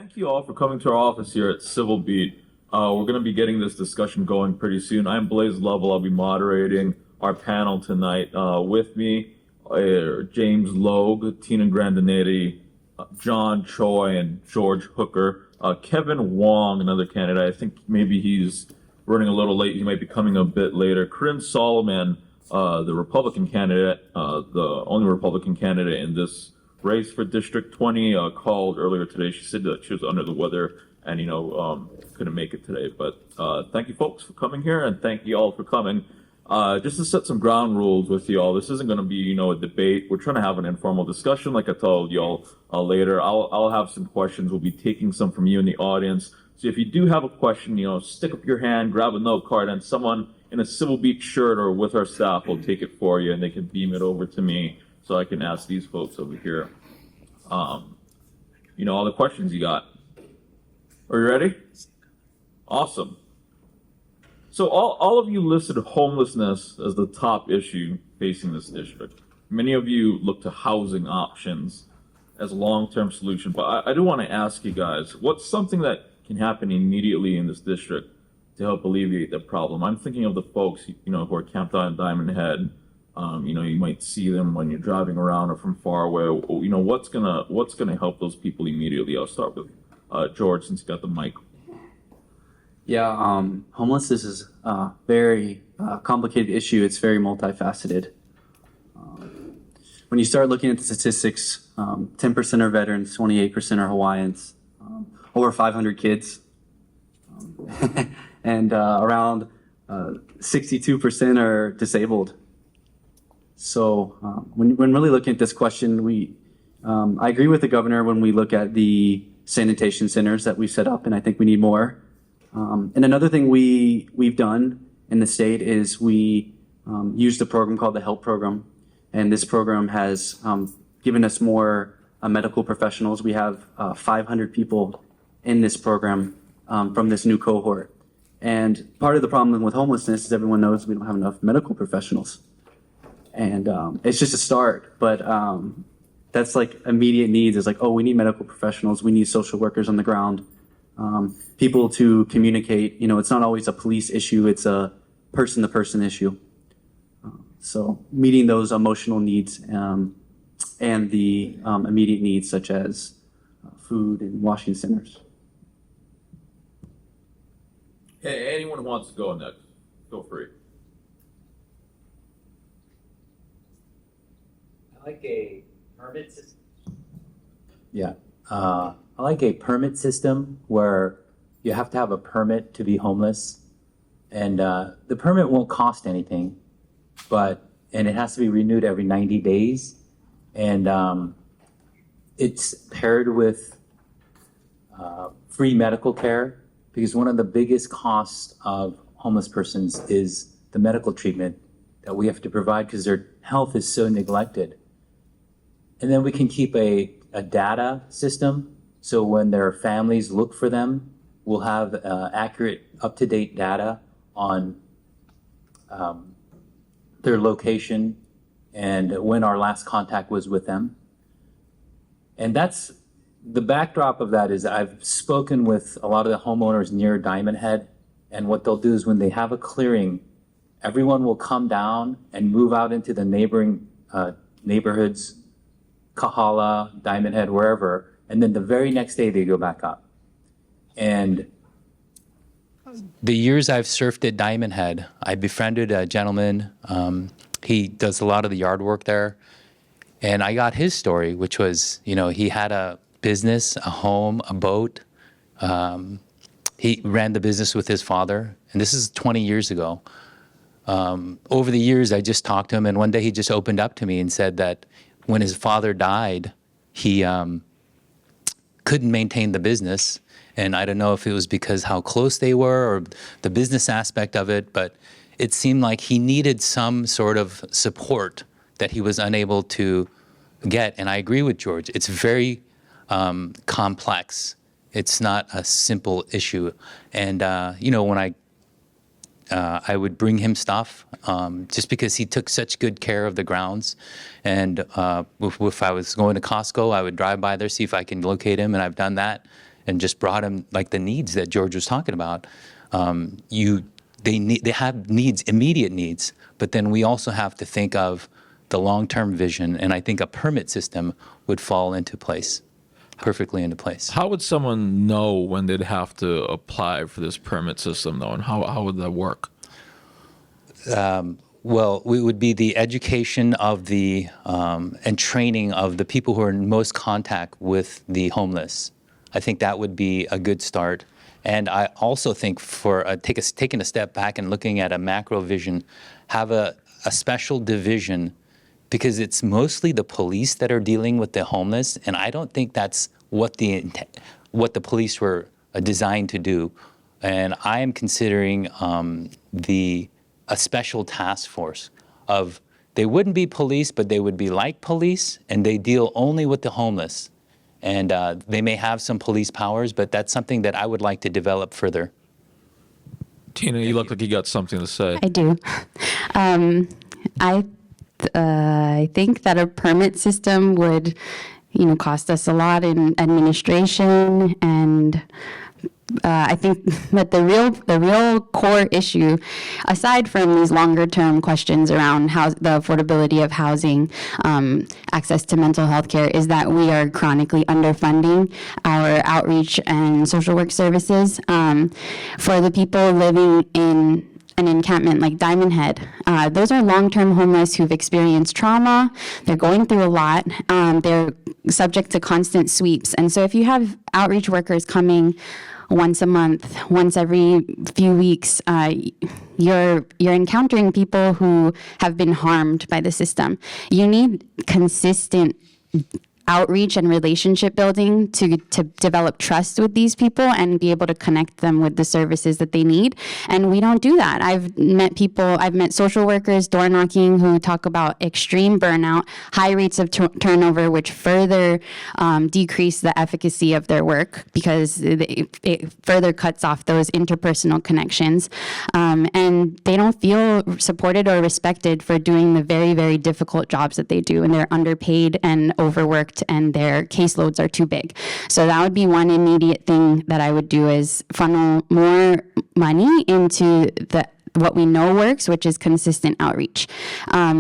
Thank you all for coming to our office here at Civil Beat. We're going to be getting this discussion going pretty soon. I'm Blaze Lovell. I'll be moderating our panel tonight. With me are James Logue, Tina Grandinetti, John Choi, and George Hooker. Kevin Wong, another candidate. I think maybe he's running a little late. He might be coming a bit later. Corinne Solomon, the Republican candidate, the only Republican candidate in this race for District 20, called earlier today. She said that she was under the weather and, couldn't make it today. But thank you, folks, for coming here, and thank you all for coming. Just to set some ground rules with you all, this isn't going to be, a debate. We're trying to have an informal discussion, like I told you all later. I'll have some questions. We'll be taking some from you in the audience. So if you do have a question, stick up your hand, grab a note card, and someone in a Civil Beat shirt or with our staff will take it for you, and they can beam it over to me so I can ask these folks over here, all the questions you got. Are you ready? Awesome. So all of you listed homelessness as the top issue facing this district. Many of you look to housing options as a long-term solution, but I do want to ask you guys, what's something that can happen immediately in this district to help alleviate the problem? I'm thinking of the folks, who are camped out in Diamond Head. You might see them when you're driving around or from far away. What's gonna help those people immediately? I'll start with George, since you got the mic. Yeah, homelessness is a very complicated issue. It's very multifaceted. When you start looking at the statistics, 10% are veterans, 28% are Hawaiians, over 500 kids, and around 62% are disabled. So when really looking at this question, I agree with the governor when we look at the sanitation centers that we set up, and I think we need more. And another thing we've done in the state is we used a program called the HELP program, and this program has given us more medical professionals. We have 500 people in this program from this new cohort. And part of the problem with homelessness is everyone knows we don't have enough medical professionals. And it's just a start, but that's like immediate needs is like, we need medical professionals, we need social workers on the ground, people to communicate. It's not always a police issue, it's a person-to-person issue. So meeting those emotional needs and the immediate needs such as food and washing centers. Hey, anyone who wants to go next, feel free. I like a permit system. Yeah. I like a permit system where you have to have a permit to be homeless. And the permit won't cost anything, and it has to be renewed every 90 days. And it's paired with free medical care, because one of the biggest costs of homeless persons is the medical treatment that we have to provide because their health is so neglected. And then we can keep a data system, so when their families look for them, we'll have accurate, up-to-date data on their location and when our last contact was with them. And that's the backdrop of that. Is I've spoken with a lot of the homeowners near Diamond Head, and what they'll do is when they have a clearing, everyone will come down and move out into the neighboring neighborhoods, Kahala, Diamond Head, wherever, and then the very next day they go back up. And the years I've surfed at Diamond Head, I befriended a gentleman. He does a lot of the yard work there. And I got his story, which was, he had a business, a home, a boat. He ran the business with his father. And this is 20 years ago. Over the years, I just talked to him. And one day he just opened up to me and said that when his father died, he couldn't maintain the business. And I don't know if it was because how close they were or the business aspect of it, but it seemed like he needed some sort of support that he was unable to get. And I agree with George. It's very complex. It's not a simple issue. And, when I would bring him stuff just because he took such good care of the grounds. And if I was going to Costco, I would drive by there, see if I can locate him, and I've done that. and just brought them like the needs that George was talking about. They have needs, immediate needs, but then we also have to think of the long-term vision, and I think a permit system would fall into place, perfectly into place. How would someone know when they'd have to apply for this permit system, though, and how would that work? Well, it would be the education of the and training of the people who are in most contact with the homeless. I think that would be a good start. And I also think for taking a step back and looking at a macro vision, have a special division, because it's mostly the police that are dealing with the homeless, and I don't think that's what the police were designed to do. And I am considering a special task force of, they wouldn't be police, but they would be like police, and they deal only with the homeless. And they may have some police powers, but that's something that I would like to develop further. Tina, you look like you got something to say. I do. I think that a permit system would, cost us a lot in administration, and I think that the real core issue, aside from these longer term questions around the affordability of housing, access to mental health care, is that we are chronically underfunding our outreach and social work services for the people living in an encampment like Diamond Head. Those are long-term homeless who've experienced trauma. They're going through a lot. They're subject to constant sweeps. And so if you have outreach workers coming once a month, once every few weeks, you're encountering people who have been harmed by the system. You need consistent outreach and relationship building to develop trust with these people and be able to connect them with the services that they need. And we don't do that. I've met social workers, door knocking, who talk about extreme burnout, high rates of turnover, which further decrease the efficacy of their work because it further cuts off those interpersonal connections. And they don't feel supported or respected for doing the very, very difficult jobs that they do, and they're underpaid and overworked, and their caseloads are too big. So that would be one immediate thing that I would do, is funnel more money into what we know works, which is consistent outreach.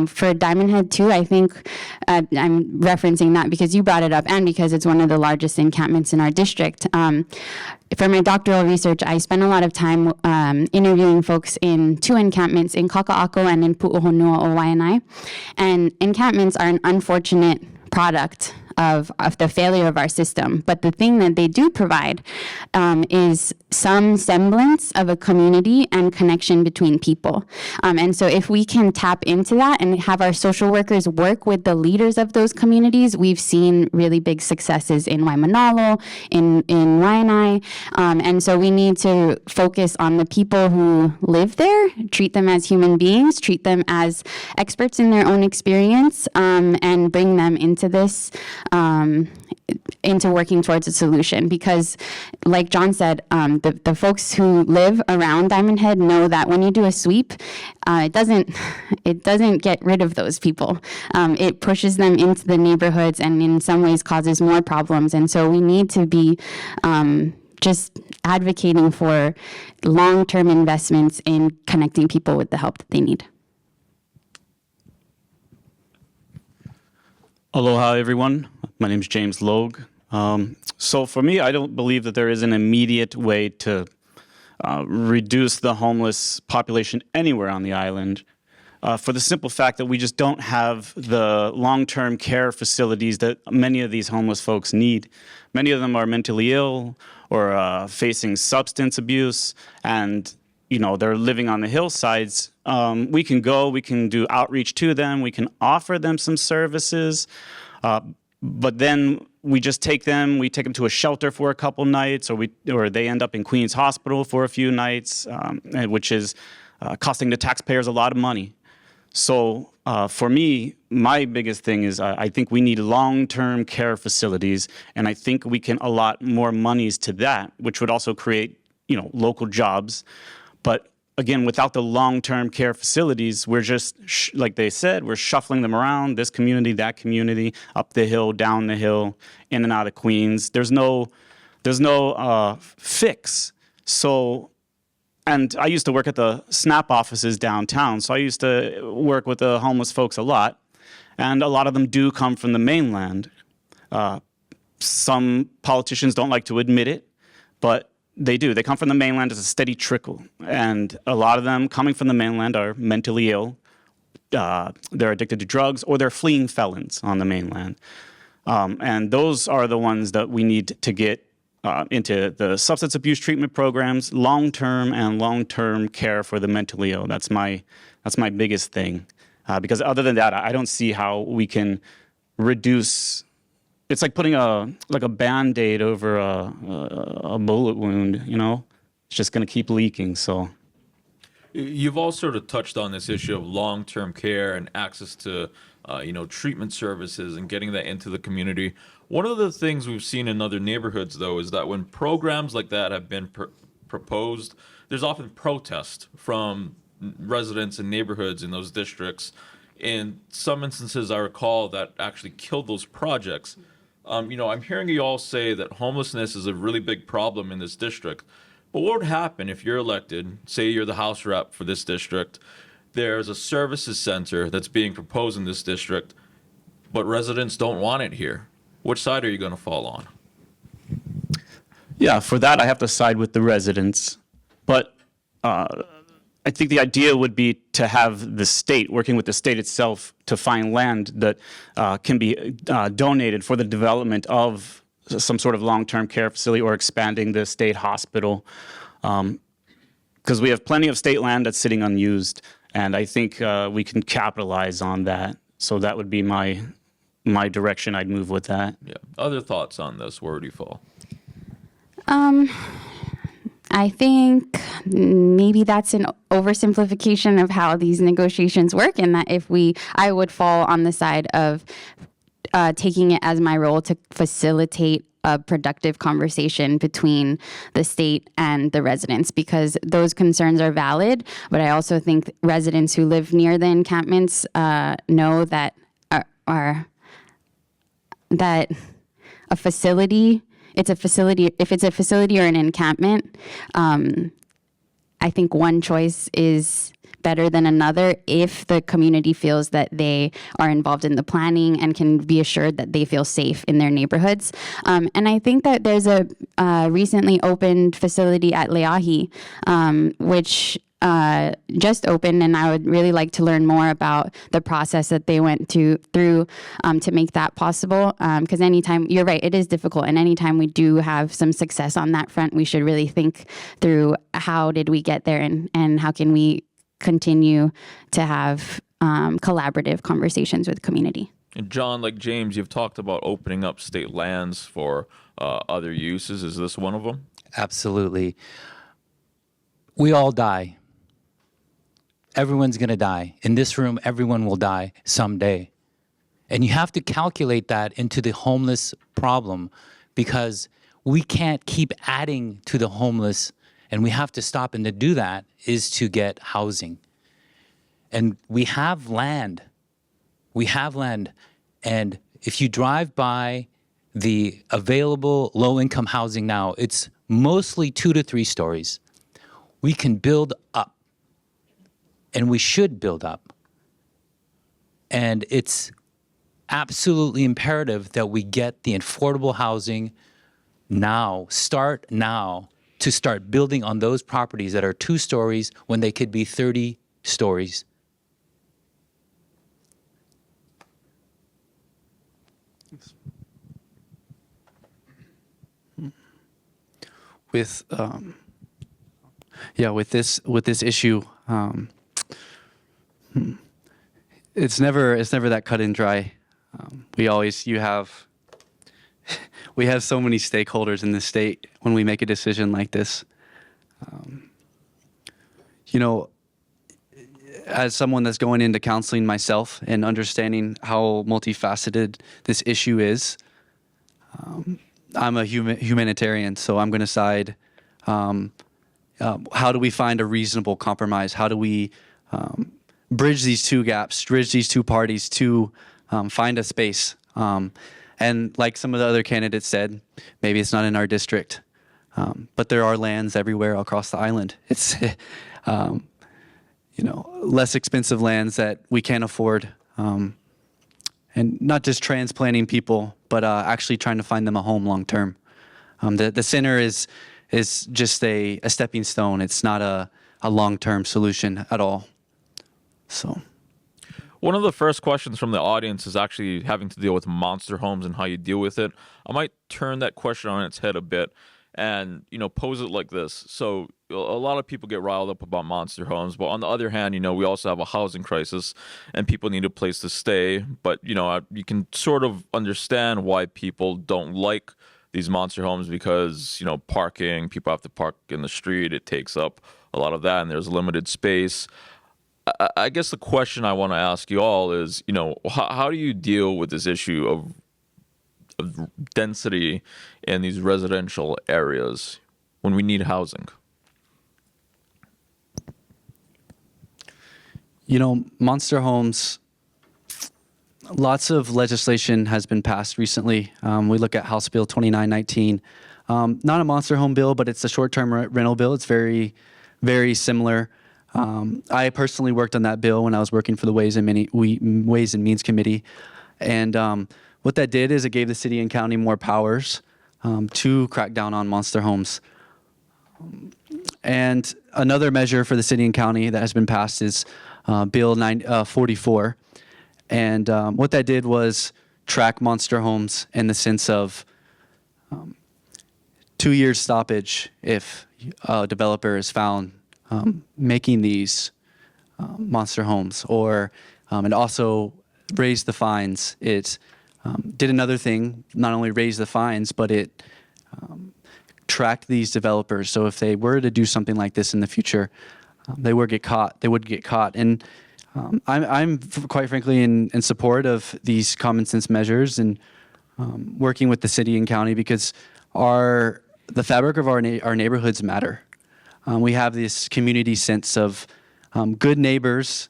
For Diamond Head too, I think I'm referencing that because you brought it up and because it's one of the largest encampments in our district. For my doctoral research, I spent a lot of time interviewing folks in two encampments, in Kaka'ako and in Pu'uhonua o Waialae. And encampments are an unfortunate product of the failure of our system. But the thing that they do provide is some semblance of a community and connection between people. And so if we can tap into that and have our social workers work with the leaders of those communities, we've seen really big successes in Waimanalo, in Waianae. And so we need to focus on the people who live there, treat them as human beings, treat them as experts in their own experience, and bring them into this, into working towards a solution. Because like John said, the folks who live around Diamond Head know that when you do a sweep, it doesn't get rid of those people. It pushes them into the neighborhoods and in some ways causes more problems. And so we need to be just advocating for long-term investments in connecting people with the help that they need. Aloha, everyone. My name is James Logue. So for me, I don't believe that there is an immediate way to reduce the homeless population anywhere on the island, for the simple fact that we just don't have the long-term care facilities that many of these homeless folks need. Many of them are mentally ill or facing substance abuse, and they're living on the hillsides. We can do outreach to them, we can offer them some services, but then we just take them to a shelter for a couple nights, or they end up in Queens Hospital for a few nights, which is costing the taxpayers a lot of money. So for me, my biggest thing is I think we need long-term care facilities, and I think we can allot more monies to that, which would also create local jobs. But again, without the long-term care facilities, we're just, like they said, we're shuffling them around, this community, that community, up the hill, down the hill, in and out of Queens. There's no there's no fix. So, and I used to work at the SNAP offices downtown, so I used to work with the homeless folks a lot, and a lot of them do come from the mainland. Some politicians don't like to admit it, but they do. They come from the mainland as a steady trickle, and a lot of them coming from the mainland are mentally ill. They're addicted to drugs, or they're fleeing felons on the mainland. And those are the ones that we need to get into the substance abuse treatment programs, long-term care for the mentally ill. That's my biggest thing. Because other than that, I don't see how we can reduce. It's like putting a Band-Aid over a bullet wound. You know, it's just going to keep leaking. So. You've all sort of touched on this issue of long-term care and access to, treatment services and getting that into the community. One of the things we've seen in other neighborhoods, though, is that when programs like that have been proposed, there's often protest from residents and neighborhoods in those districts. In some instances, I recall that actually killed those projects. I'm hearing you all say that homelessness is a really big problem in this district. But what would happen if you're elected, say you're the House rep for this district, there's a services center that's being proposed in this district, but residents don't want it here? Which side are you going to fall on? Yeah, for that I have to side with the residents. But I think the idea would be to have the state, working with the state itself, to find land that can be donated for the development of some sort of long-term care facility or expanding the state hospital. Because we have plenty of state land that's sitting unused, and I think we can capitalize on that. So that would be my direction. I'd move with that. Yeah. Other thoughts on this? Where would you fall? I think maybe that's an oversimplification of how these negotiations work, and that I would fall on the side of taking it as my role to facilitate a productive conversation between the state and the residents, because those concerns are valid. But I also think residents who live near the encampments know that that a facility, if it's a facility or an encampment, I think one choice is better than another if the community feels that they are involved in the planning and can be assured that they feel safe in their neighborhoods. And I think that there's a recently opened facility at Leahi, which just opened, and I would really like to learn more about the process that they went through to make that possible. Because anytime, you're right, it is difficult, and anytime we do have some success on that front, we should really think through how did we get there, and how can we continue to have collaborative conversations with community. And John, like James, you've talked about opening up state lands for other uses. Is this one of them? Absolutely. We all die. Everyone's going to die. In this room, everyone will die someday. And you have to calculate that into the homeless problem, because we can't keep adding to the homeless, and we have to stop. And to do that is to get housing. And we have land. We have land. And if you drive by the available low-income housing now, it's mostly 2 to 3 stories. We can build up, and we should build up. And it's absolutely imperative that we get the affordable housing now, start now, to start building on those properties that are 2 stories when they could be 30 stories. With this issue, it's never that cut and dry. We have so many stakeholders in the state when we make a decision like this. As someone that's going into counseling myself and understanding how multifaceted this issue is, I'm a humanitarian, so I'm going to side. How do we find a reasonable compromise? How do we bridge these 2 gaps, bridge these 2 parties to find a space? And like some of the other candidates said, maybe it's not in our district, but there are lands everywhere across the island. It's, less expensive lands that we can't afford. And not just transplanting people, but actually trying to find them a home long term. The center is just a stepping stone. It's not a long-term solution at all. So. One of the first questions from the audience is actually having to deal with monster homes and how you deal with it. I might turn that question on its head a bit and, pose it like this. So a lot of people get riled up about monster homes, but on the other hand, we also have a housing crisis and people need a place to stay. But, you can sort of understand why people don't like these monster homes because, parking, people have to park in the street. It takes up a lot of that and there's limited space. I guess the question I want to ask you all is, how do you deal with this issue of density in these residential areas when we need housing? Monster homes, lots of legislation has been passed recently. We look at House Bill 2919. Not a monster home bill, but it's a short-term rental bill. It's very, very similar. I personally worked on that bill when I was working for the Ways and Means Committee. And what that did is it gave the city and county more powers to crack down on monster homes. And another measure for the city and county that has been passed is Bill 44. And what that did was track monster homes in the sense of 2 years stoppage if a developer is found making these monster homes, or and also raised the fines. It did another thing, not only raised the fines, but it tracked these developers. So if they were to do something like this in the future, they would get caught. And I'm quite frankly in support of these common sense measures and working with the city and county because the fabric of our neighborhoods matter. We have this community sense of good neighbors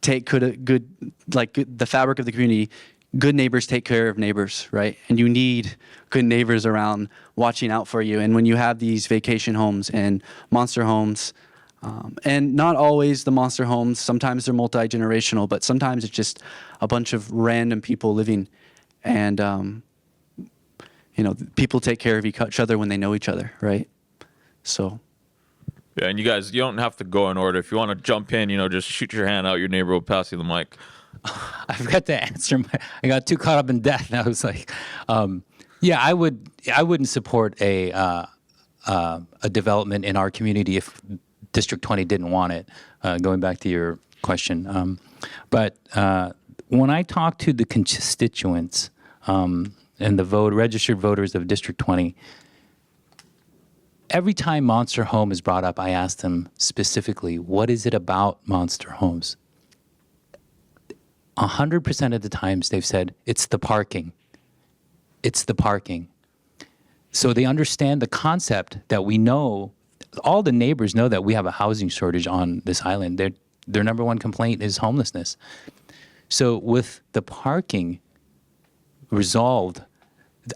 the fabric of the community. Good neighbors take care of neighbors, right? And you need good neighbors around watching out for you. And when you have these vacation homes and monster homes, and not always the monster homes, sometimes they're multi-generational, but sometimes it's just a bunch of random people living. And, people take care of each other when they know each other, right? So. Yeah, and you guys, you don't have to go in order. If you want to jump in, just shoot your hand out. Your neighbor will pass you the mic. I forgot to answer. I got too caught up in death. And I was like, I wouldn't support a development in our community if District 20 didn't want it. Going back to your question, but when I talk to the constituents and the registered voters of District 20. Every time monster home is brought up, I ask them specifically, what is it about monster homes? 100% of the times they've said, it's the parking. It's the parking. So they understand the concept that we know, all the neighbors know that we have a housing shortage on this island. Their number one complaint is homelessness. So with the parking resolved,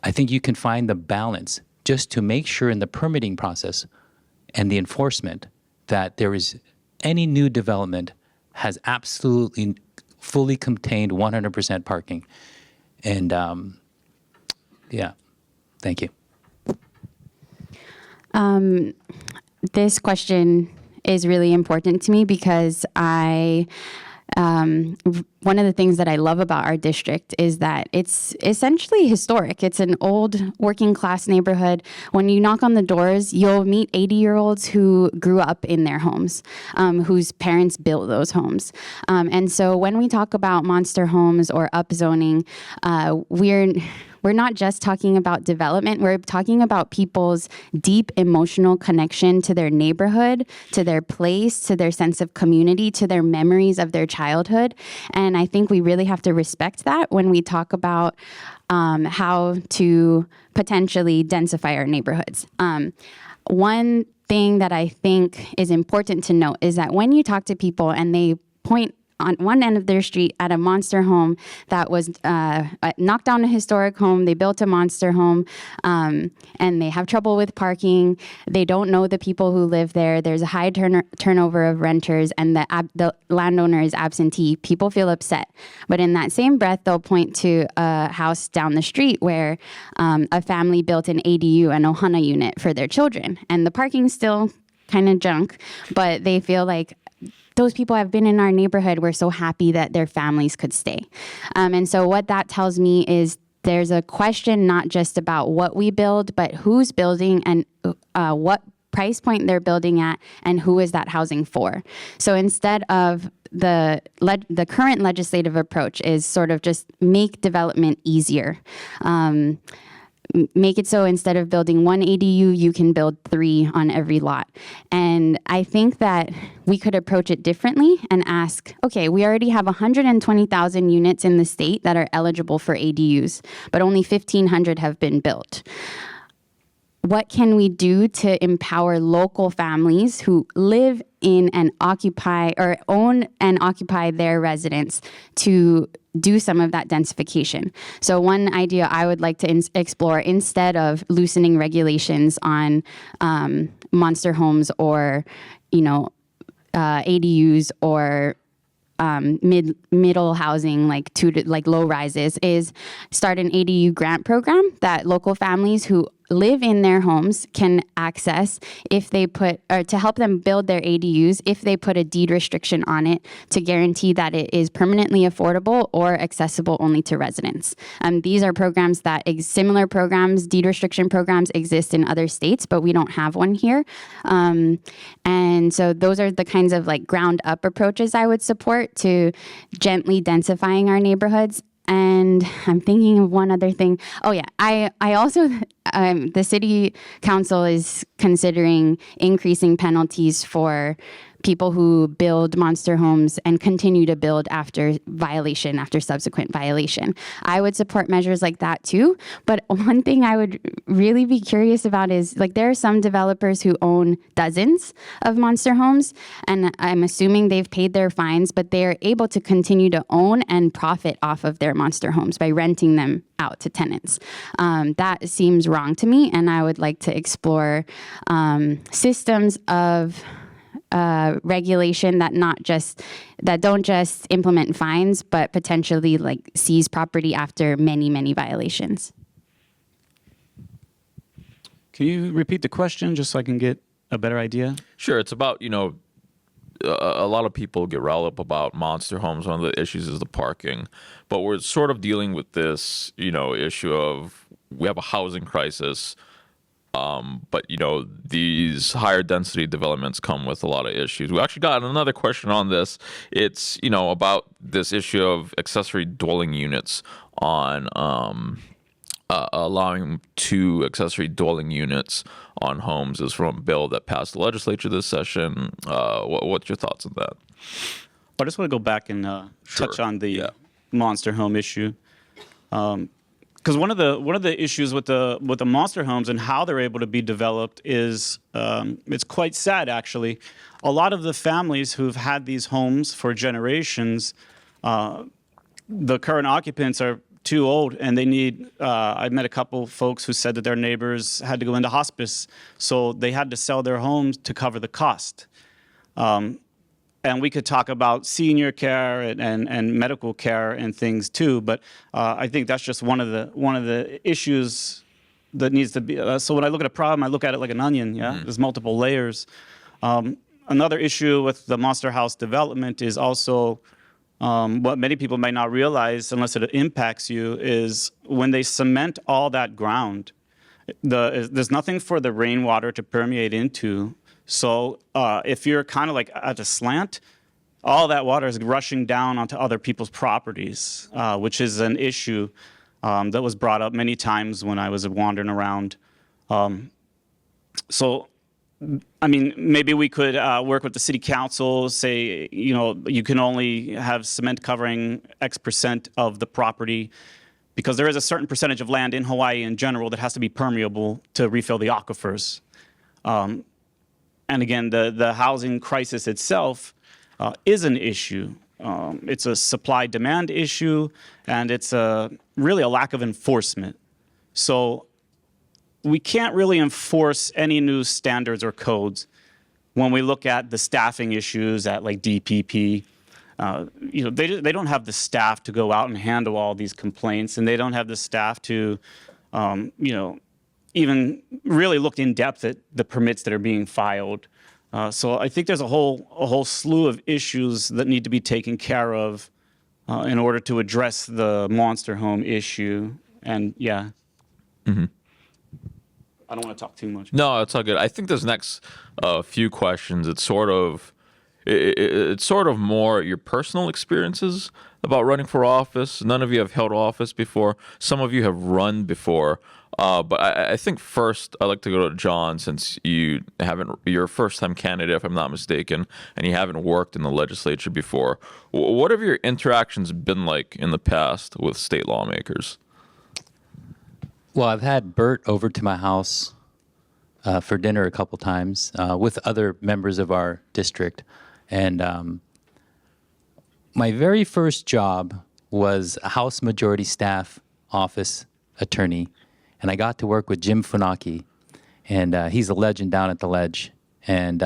I think you can find the balance just to make sure in the permitting process and the enforcement that there is any new development has absolutely fully contained 100% parking. And thank you. This question is really important to me because one of the things that I love about our district is that it's essentially historic. It's an old working class neighborhood. When you knock on the doors, you'll meet 80-year-olds who grew up in their homes, whose parents built those homes. And so when we talk about monster homes or upzoning, we're not just talking about development. We're talking about people's deep emotional connection to their neighborhood, to their place, to their sense of community, to their memories of their childhood. And I think we really have to respect that when we talk about how to potentially densify our neighborhoods. One thing that I think is important to note is that when you talk to people and they point on one end of their street at a monster home that was knocked down a historic home. They built a monster home, and they have trouble with parking. They don't know the people who live there. There's a high turnover of renters, and the landowner is absentee. People feel upset. But in that same breath, they'll point to a house down the street where a family built an ADU, an Ohana unit for their children. And the parking's still kind of junk, but they feel like those people have been in our neighborhood. We're so happy that their families could stay. And so what that tells me is there's a question not just about what we build, but who's building and what price point they're building at and who is that housing for. So instead of the current legislative approach is sort of just make development easier. Make it so instead of building one ADU, you can build 3 on every lot. And I think that we could approach it differently and ask, okay, we already have 120,000 units in the state that are eligible for ADUs, but only 1,500 have been built. What can we do to empower local families who live in and occupy or own and occupy their residence to do some of that densification? So one idea I would like to explore, instead of loosening regulations on monster homes or, ADUs or middle housing, like low rises, is start an ADU grant program that local families who live in their homes can access if they to help them build their ADUs if they put a deed restriction on it to guarantee that it is permanently affordable or accessible only to residents. These are programs similar programs, deed restriction programs exist in other states, but we don't have one here. And so those are the kinds of ground up approaches I would support to gently densifying our neighborhoods. And I'm thinking of one other thing. Oh yeah, I also, the city council is considering increasing penalties for people who build monster homes and continue to build after subsequent violation. I would support measures like that too. But one thing I would really be curious about is there are some developers who own dozens of monster homes, and I'm assuming they've paid their fines, but they are able to continue to own and profit off of their monster homes by renting them out to tenants. That seems wrong to me, and I would like to explore systems of regulation that don't just implement fines, but potentially seize property after many, many violations. Can you repeat the question just so I can get a better idea? Sure. It's about, a lot of people get riled up about monster homes. One of the issues is the parking, but we're sort of dealing with this, issue of we have a housing crisis. But these higher density developments come with a lot of issues. We actually got another question on this. It's about this issue of accessory dwelling units on allowing 2 accessory dwelling units on homes is from a bill that passed the legislature this session. What's your thoughts on that? I just want to go back and touch on the monster home issue. Because one of the issues with the monster homes and how they're able to be developed is it's quite sad, actually. A lot of the families who've had these homes for generations, the current occupants are too old, and they need. I met a couple folks who said that their neighbors had to go into hospice, so they had to sell their homes to cover the cost. And we could talk about senior care and medical care and things too, but I think that's just one of the issues that needs to be. So when I look at a problem, I look at it like an onion. Yeah, There's multiple layers. Another issue with the monster house development is also what many people might not realize, unless it impacts you, is when they cement all that ground, there's nothing for the rainwater to permeate into. So if you're kind of at a slant, all that water is rushing down onto other people's properties, which is an issue that was brought up many times when I was wandering around. So, I mean, maybe we could work with the city council, say, you can only have cement covering X percent of the property, because there is a certain percentage of land in Hawaii in general that has to be permeable to refill the aquifers. And again, the housing crisis itself is an issue. it's a supply-demand issue, and it's really a lack of enforcement. So we can't really enforce any new standards or codes when we look at the staffing issues at like DPP. They don't have the staff to go out and handle all these complaints, and they don't have the staff to, even really look in depth at the permits that are being filed. So I think there's a whole slew of issues that need to be taken care of in order to address the monster home issue. And yeah. Mm-hmm. I don't want to talk too much. No, it's all good. I think this next few questions, it's sort of more your personal experiences about running for office. None of you have held office before. Some of you have run before. But I think first I'd like to go to John, since you're a first-time candidate, if I'm not mistaken, and you haven't worked in the legislature before. What have your interactions been like in the past with state lawmakers? Well, I've had Bert over to my house for dinner a couple times with other members of our district. And my very first job was a House Majority Staff Office attorney. And I got to work with Jim Funaki. And he's a legend down at the Ledge. And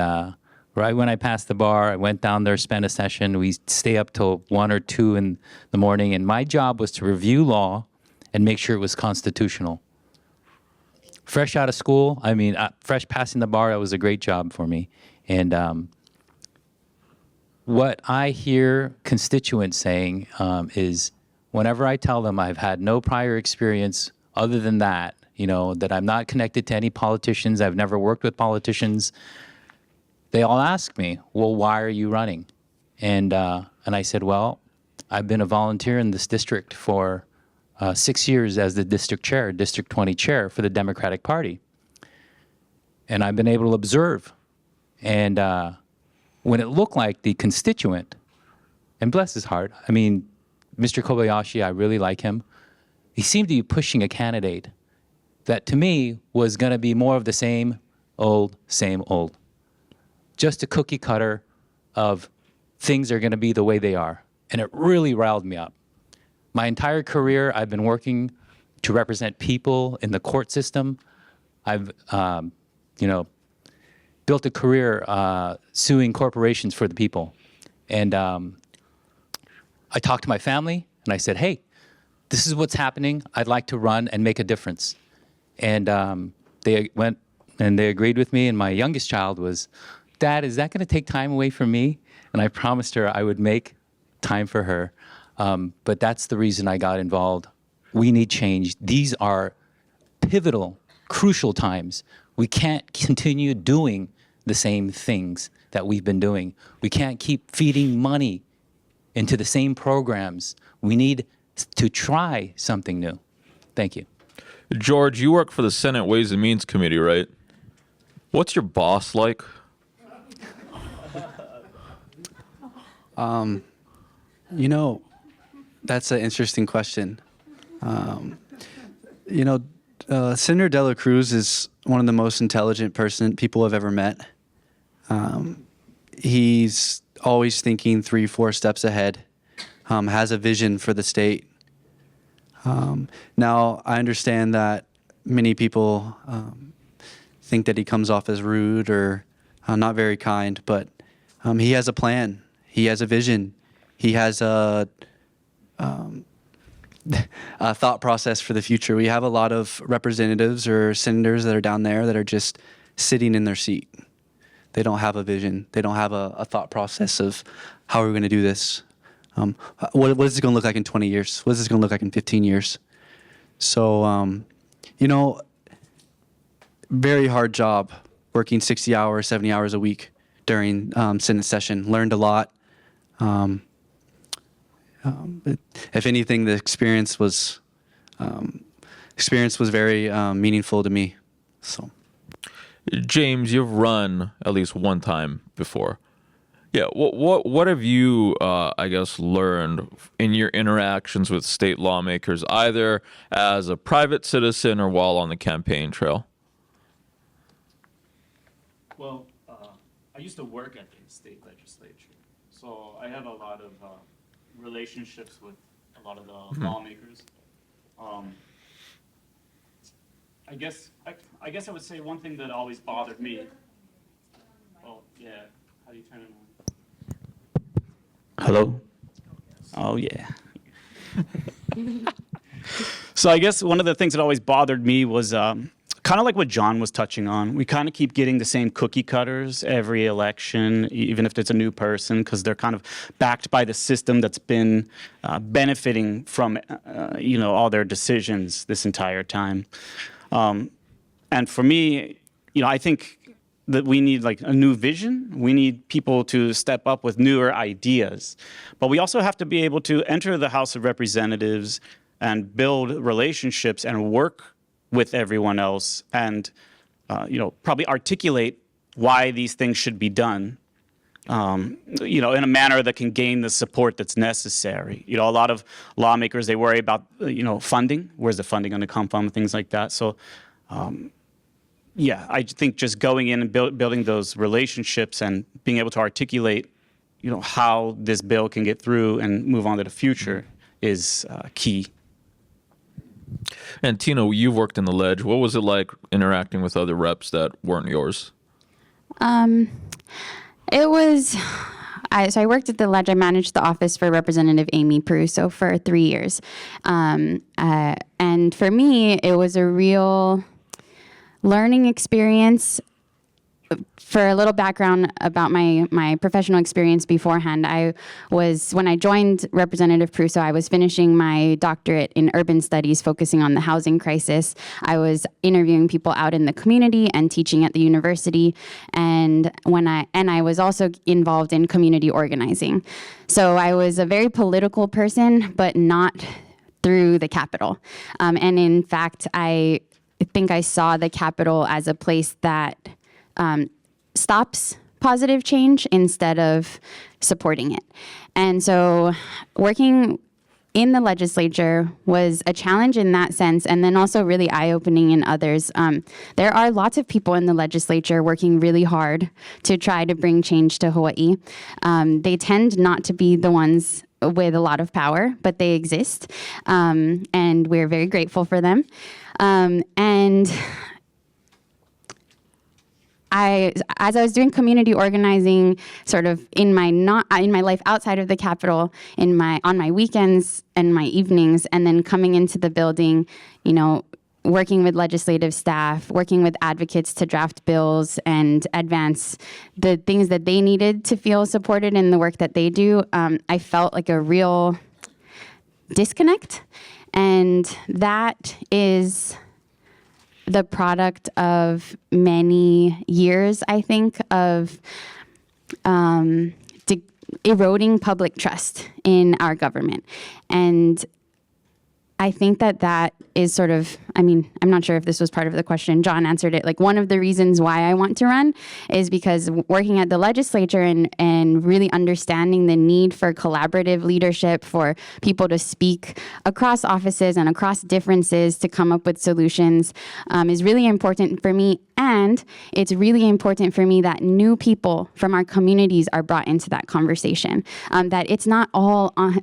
right when I passed the bar, I went down there, spent a session. We stay up till 1 or 2 in the morning. And my job was to review law and make sure it was constitutional. Fresh out of school, fresh passing the bar, that was a great job for me. And what I hear constituents saying is, whenever I tell them I've had no prior experience other than that, that I'm not connected to any politicians, I've never worked with politicians, they all ask me, well, why are you running? And I said, well, I've been a volunteer in this district for 6 years as the district chair, District 20 chair for the Democratic Party. And I've been able to observe. And when it looked like the constituent, and bless his heart, Mr. Kobayashi, I really like him. He seemed to be pushing a candidate that to me was going to be more of the same old. Just a cookie cutter of things are going to be the way they are. And it really riled me up. My entire career, I've been working to represent people in the court system. I've, built a career suing corporations for the people. And I talked to my family, and I said, hey, this is what's happening. I'd like to run and make a difference. And they went and they agreed with me. And my youngest child was, Dad, is that going to take time away from me? And I promised her I would make time for her. But that's the reason I got involved. We need change. These are pivotal, crucial times. We can't continue doing the same things that we've been doing. We can't keep feeding money into the same programs. We need to try something new. Thank you. George, you work for the Senate Ways and Means Committee, right? What's your boss like? That's an interesting question. Senator De La Cruz is one of the most intelligent people I've ever met. He's always thinking 3-4 steps ahead, has a vision for the state. Now, I understand that many people think that he comes off as rude or not very kind, but he has a plan. He has a vision. He has a thought process for the future. We have a lot of representatives or senators that are down there that are just sitting in their seat. They don't have a vision. They don't have a thought process of how are we going to do this. What is it going to look like in 20 years? What is this going to look like in 15 years? So, very hard job working 60 hours, 70 hours a week during Senate session. Learned a lot. If anything, the experience was very meaningful to me. So, James, you've run at least one time before. Yeah, what have you, learned in your interactions with state lawmakers, either as a private citizen or while on the campaign trail? Well, I used to work at the state legislature, So I have a lot of relationships with a lot of the lawmakers. I guess I would say one thing that always bothered me. Oh yeah, how do you turn it on? Hello. Oh yeah. So I guess one of the things that always bothered me was kind of like what John was touching on. We kind of keep getting the same cookie cutters every election, even if it's a new person, because they're kind of backed by the system that's been benefiting from, all their decisions this entire time. And for me, I think that we need like a new vision. We need people to step up with newer ideas. But we also have to be able to enter the House of Representatives and build relationships and work with everyone else and, probably articulate why these things should be done, in a manner that can gain the support that's necessary. A lot of lawmakers, they worry about, funding. Where's the funding going to come from? Things like that. So, I think just going in and building those relationships and being able to articulate, how this bill can get through and move on to the future is key. And Tino, you've worked in the ledge. What was it like interacting with other reps that weren't yours? It was, so I worked at the Ledge. I managed the office for Representative Amy Peruso for 3 years. And for me, it was a real learning experience. For a little background about my professional experience beforehand, when I joined Representative Peruso, I was finishing my doctorate in urban studies focusing on the housing crisis. I was interviewing people out in the community and teaching at the university, and I was also involved in community organizing. So I was a very political person, but not through the Capitol. And in fact, I think I saw the Capitol as a place that stops positive change instead of supporting it. And so working in the legislature was a challenge in that sense, and then also really eye-opening in others. There are lots of people in the legislature working really hard to try to bring change to Hawaii. They tend not to be the ones with a lot of power, but they exist, and we're very grateful for them. And as I was doing community organizing, sort of in my life outside of the Capitol, on my weekends and my evenings, and then coming into the building, working with legislative staff, working with advocates to draft bills and advance the things that they needed to feel supported in the work that they do, I felt like a real disconnect, and that is the product of many years, I think, of eroding public trust in our government. And I think that is sort of, I'm not sure if this was part of the question. John answered it. Like, one of the reasons why I want to run is because working at the legislature and really understanding the need for collaborative leadership, for people to speak across offices and across differences to come up with solutions is really important for me. And it's really important for me that new people from our communities are brought into that conversation. That it's not all on,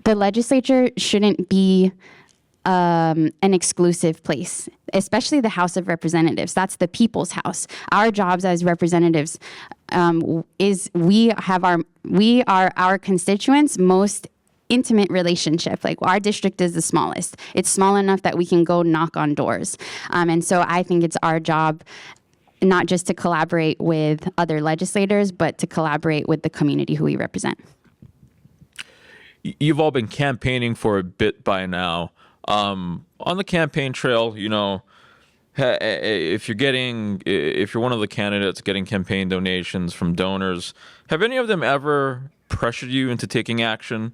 the legislature shouldn't be an exclusive place, especially the House of Representatives. That's the people's house. Our jobs as representatives is we are our constituents' most intimate relationship. Like, our district is the smallest. It's small enough that we can go knock on doors. And so I think it's our job not just to collaborate with other legislators, but to collaborate with the community who we represent. You've all been campaigning for a bit by now. On the campaign trail, if you're one of the candidates getting campaign donations from donors, have any of them ever pressured you into taking action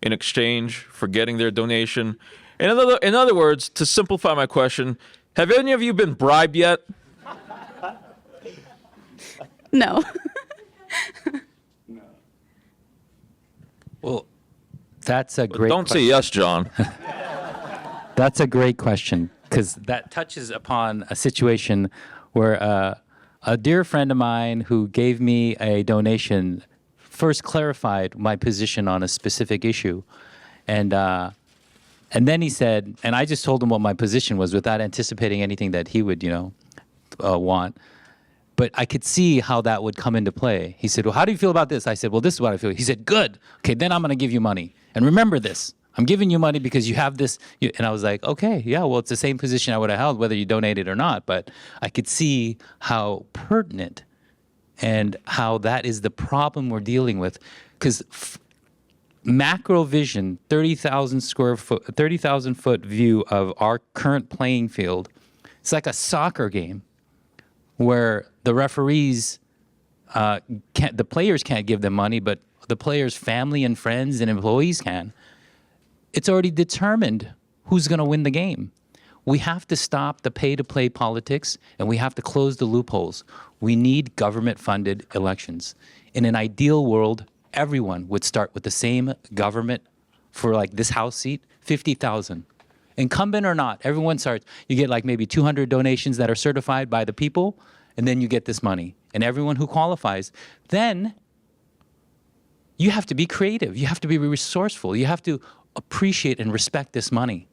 in exchange for getting their donation? In other words, to simplify my question, have any of you been bribed yet? No. Well, that's a great Don't say yes, John. That's a great question, because that touches upon a situation where a dear friend of mine who gave me a donation first clarified my position on a specific issue. And then he said, and I just told him what my position was without anticipating anything that he would, want. But I could see how that would come into play. He said, well, how do you feel about this? I said, well, this is what I feel. He said, good. Okay, then I'm going to give you money. And remember this. I'm giving you money because you have this. And I was like, okay, yeah, well, it's the same position I would have held whether you donated or not. But I could see how pertinent and how that is the problem we're dealing with. Because macro vision, 30,000 foot view of our current playing field, it's like a soccer game where the referees, the players can't give them money, but the players' family and friends and employees can. It's already determined who's going to win the game. We have to stop the pay-to-play politics, and we have to close the loopholes. We need government-funded elections. In an ideal world, everyone would start with the same government for like this House seat, 50,000. Incumbent or not, everyone starts. You get like maybe 200 donations that are certified by the people, and then you get this money. And everyone who qualifies, then you have to be creative. You have to be resourceful. You have to appreciate and respect this money.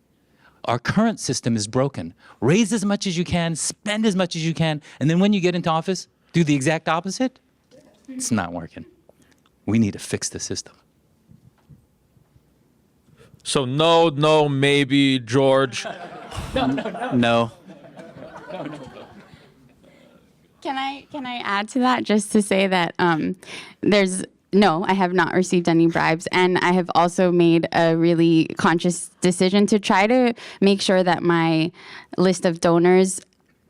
Our current system is broken. Raise as much as you can, spend as much as you can, and then when you get into office, do the exact opposite? It's not working. We need to fix the system. So no, maybe, George. No. Can I add to that just to say that no, I have not received any bribes, and I have also made a really conscious decision to try to make sure that my list of donors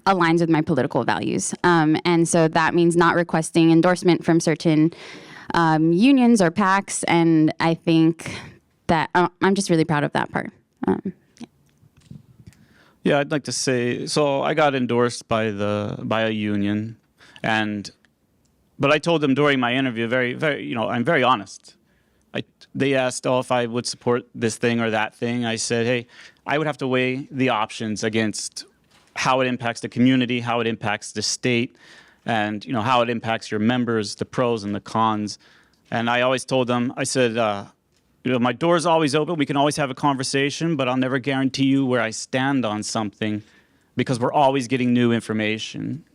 aligns with my political values. And so that means not requesting endorsement from certain unions or PACs, and I think that I'm just really proud of that part. Yeah, I'd like to say, so I got endorsed by a union, but I told them during my interview, I'm very honest. They asked, if I would support this thing or that thing. I said, hey, I would have to weigh the options against how it impacts the community, how it impacts the state, and how it impacts your members, the pros and the cons. And I always told them, I said, my door's always open. We can always have a conversation, but I'll never guarantee you where I stand on something because we're always getting new information.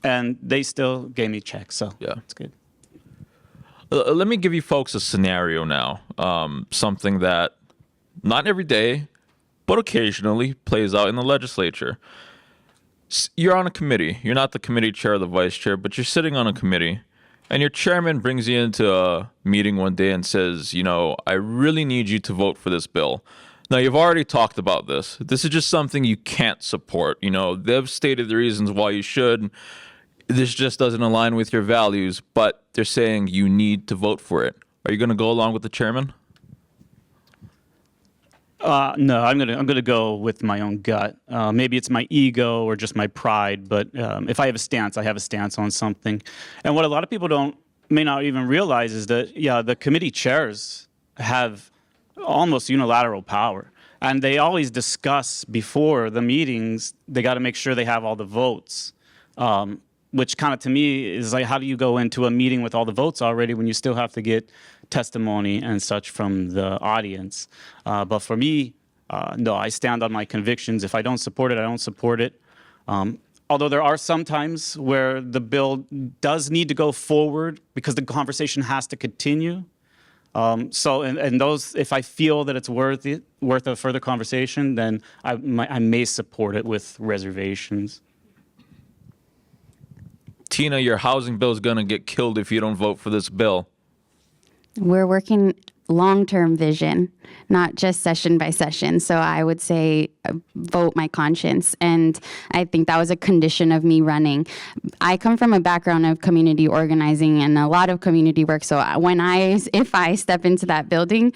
And they still gave me checks, so Yeah. it's good. Let me give you folks a scenario now. Something that not every day, but occasionally plays out in the legislature. You're on a committee. You're not the committee chair or the vice chair, but you're sitting on a committee. And your chairman brings you into a meeting one day and says, I really need you to vote for this bill. Now, you've already talked about this. This is just something you can't support. They've stated the reasons why you should. This just doesn't align with your values, but they're saying you need to vote for it. Are you going to go along with the chairman? No, I'm gonna go with my own gut. Maybe it's my ego or just my pride, but if I have a stance, I have a stance on something. And what a lot of people may not even realize is that the committee chairs have almost unilateral power, and they always discuss before the meetings. They got to make sure they have all the votes. Which kind of to me is like, how do you go into a meeting with all the votes already when you still have to get testimony and such from the audience? But for me, no, I stand on my convictions. If I don't support it, I don't support it. Although there are some times where the bill does need to go forward because the conversation has to continue. So in those, if I feel that it's worth a further conversation, then I may support it with reservations. Tina, your housing bill is going to get killed if you don't vote for this bill. We're working long-term vision, not just session by session. So I would say vote my conscience. And I think that was a condition of me running. I come from a background of community organizing and a lot of community work. So if I step into that building,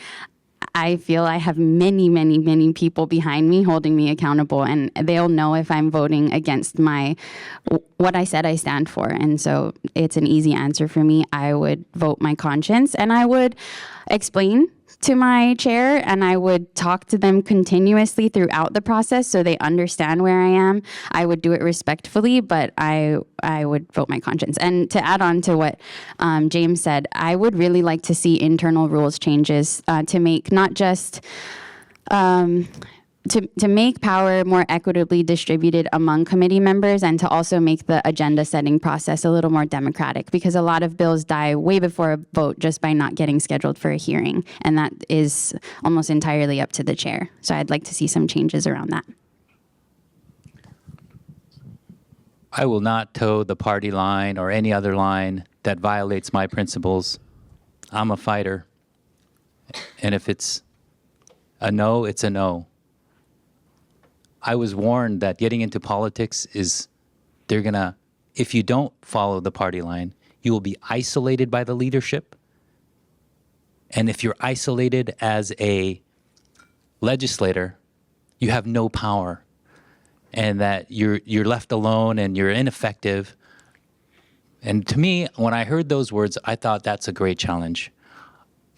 I feel I have many, many, many people behind me holding me accountable, and they'll know if I'm voting against what I said I stand for. And so it's an easy answer for me. I would vote my conscience, and I would explain to my chair, and I would talk to them continuously throughout the process so they understand where I am. I would do it respectfully, but I would vote my conscience. And to add on to what James said, I would really like to see internal rules changes to make not just to make power more equitably distributed among committee members, and to also make the agenda setting process a little more democratic, because a lot of bills die way before a vote just by not getting scheduled for a hearing, and that is almost entirely up to the chair. So I'd like to see some changes around that. I will not toe the party line or any other line that violates my principles. I'm a fighter. And if it's a no, it's a no. I was warned that getting into politics is if you don't follow the party line, you will be isolated by the leadership. And if you're isolated as a legislator, you have no power, and that you're left alone and you're ineffective. And to me, when I heard those words, I thought that's a great challenge.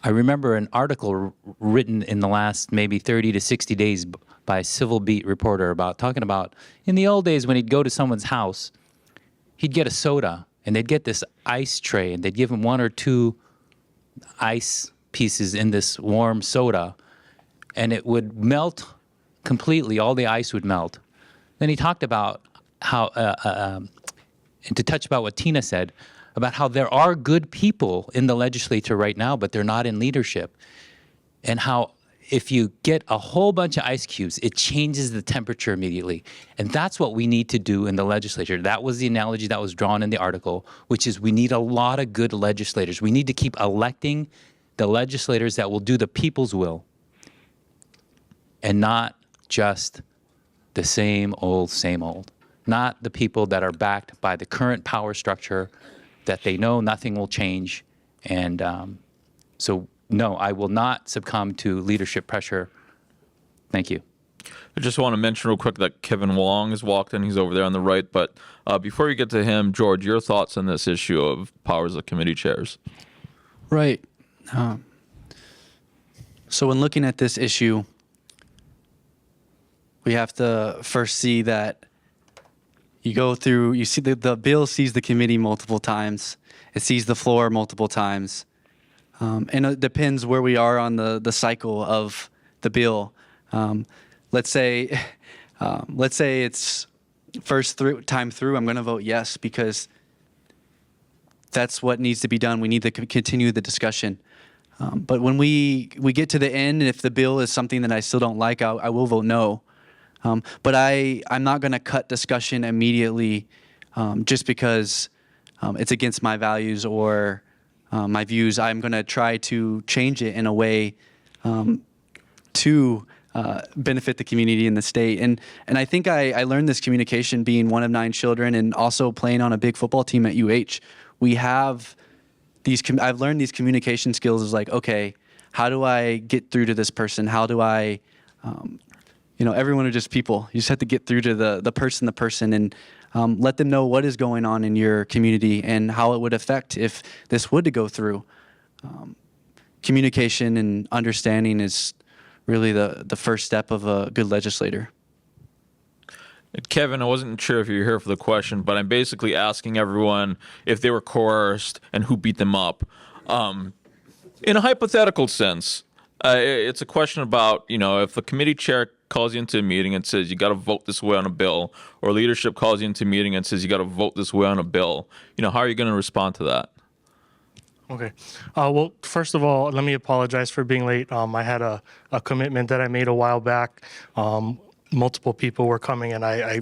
I remember an article written in the last maybe 30 to 60 days by a Civil Beat reporter talking about in the old days when he'd go to someone's house, he'd get a soda and they'd get this ice tray and they'd give him 1 or 2 ice pieces in this warm soda, and it would melt completely. All the ice would melt. Then he talked about how, and to touch about what Tina said, about how there are good people in the legislature right now, but they're not in leadership. And how if you get a whole bunch of ice cubes, it changes the temperature immediately. And that's what we need to do in the legislature. That was the analogy that was drawn in the article, which is we need a lot of good legislators. We need to keep electing the legislators that will do the people's will, and not just the same old, not the people that are backed by the current power structure that they know nothing will change. And so, no, I will not succumb to leadership pressure. Thank you. I just want to mention real quick that Kevin Wong has walked in. He's over there on the right. But before you get to him, George, your thoughts on this issue of powers of committee chairs? Right. So when looking at this issue, we have to first see that you see the bill sees the committee multiple times. It sees the floor multiple times. And it depends where we are on the cycle of the bill. Let's say it's first time through, I'm going to vote yes, because that's what needs to be done. We need to continue the discussion. But when we get to the end, and if the bill is something that I still don't like, I will vote no. But I'm not going to cut discussion immediately just because it's against my values or my views. I'm going to try to change it in a way to benefit the community and the state. And I think I learned this communication being one of 9 children and also playing on a big football team at UH. We have I've learned these communication skills is like, okay, how do I get through to this person? How do I, everyone are just people. You just have to get through to the person and let them know what is going on in your community and how it would affect if this would to go through. Communication and understanding is really the first step of a good legislator. Kevin, I wasn't sure if you were here for the question, but I'm basically asking everyone if they were coerced and who beat them up. In a hypothetical sense, it's a question about, if the committee chair calls you into a meeting and says you got to vote this way on a bill, or leadership calls you into a meeting and says you got to vote this way on a bill, how are you going to respond to that? Okay. Well, first of all, let me apologize for being late. I had a commitment that I made a while back. Multiple people were coming, and I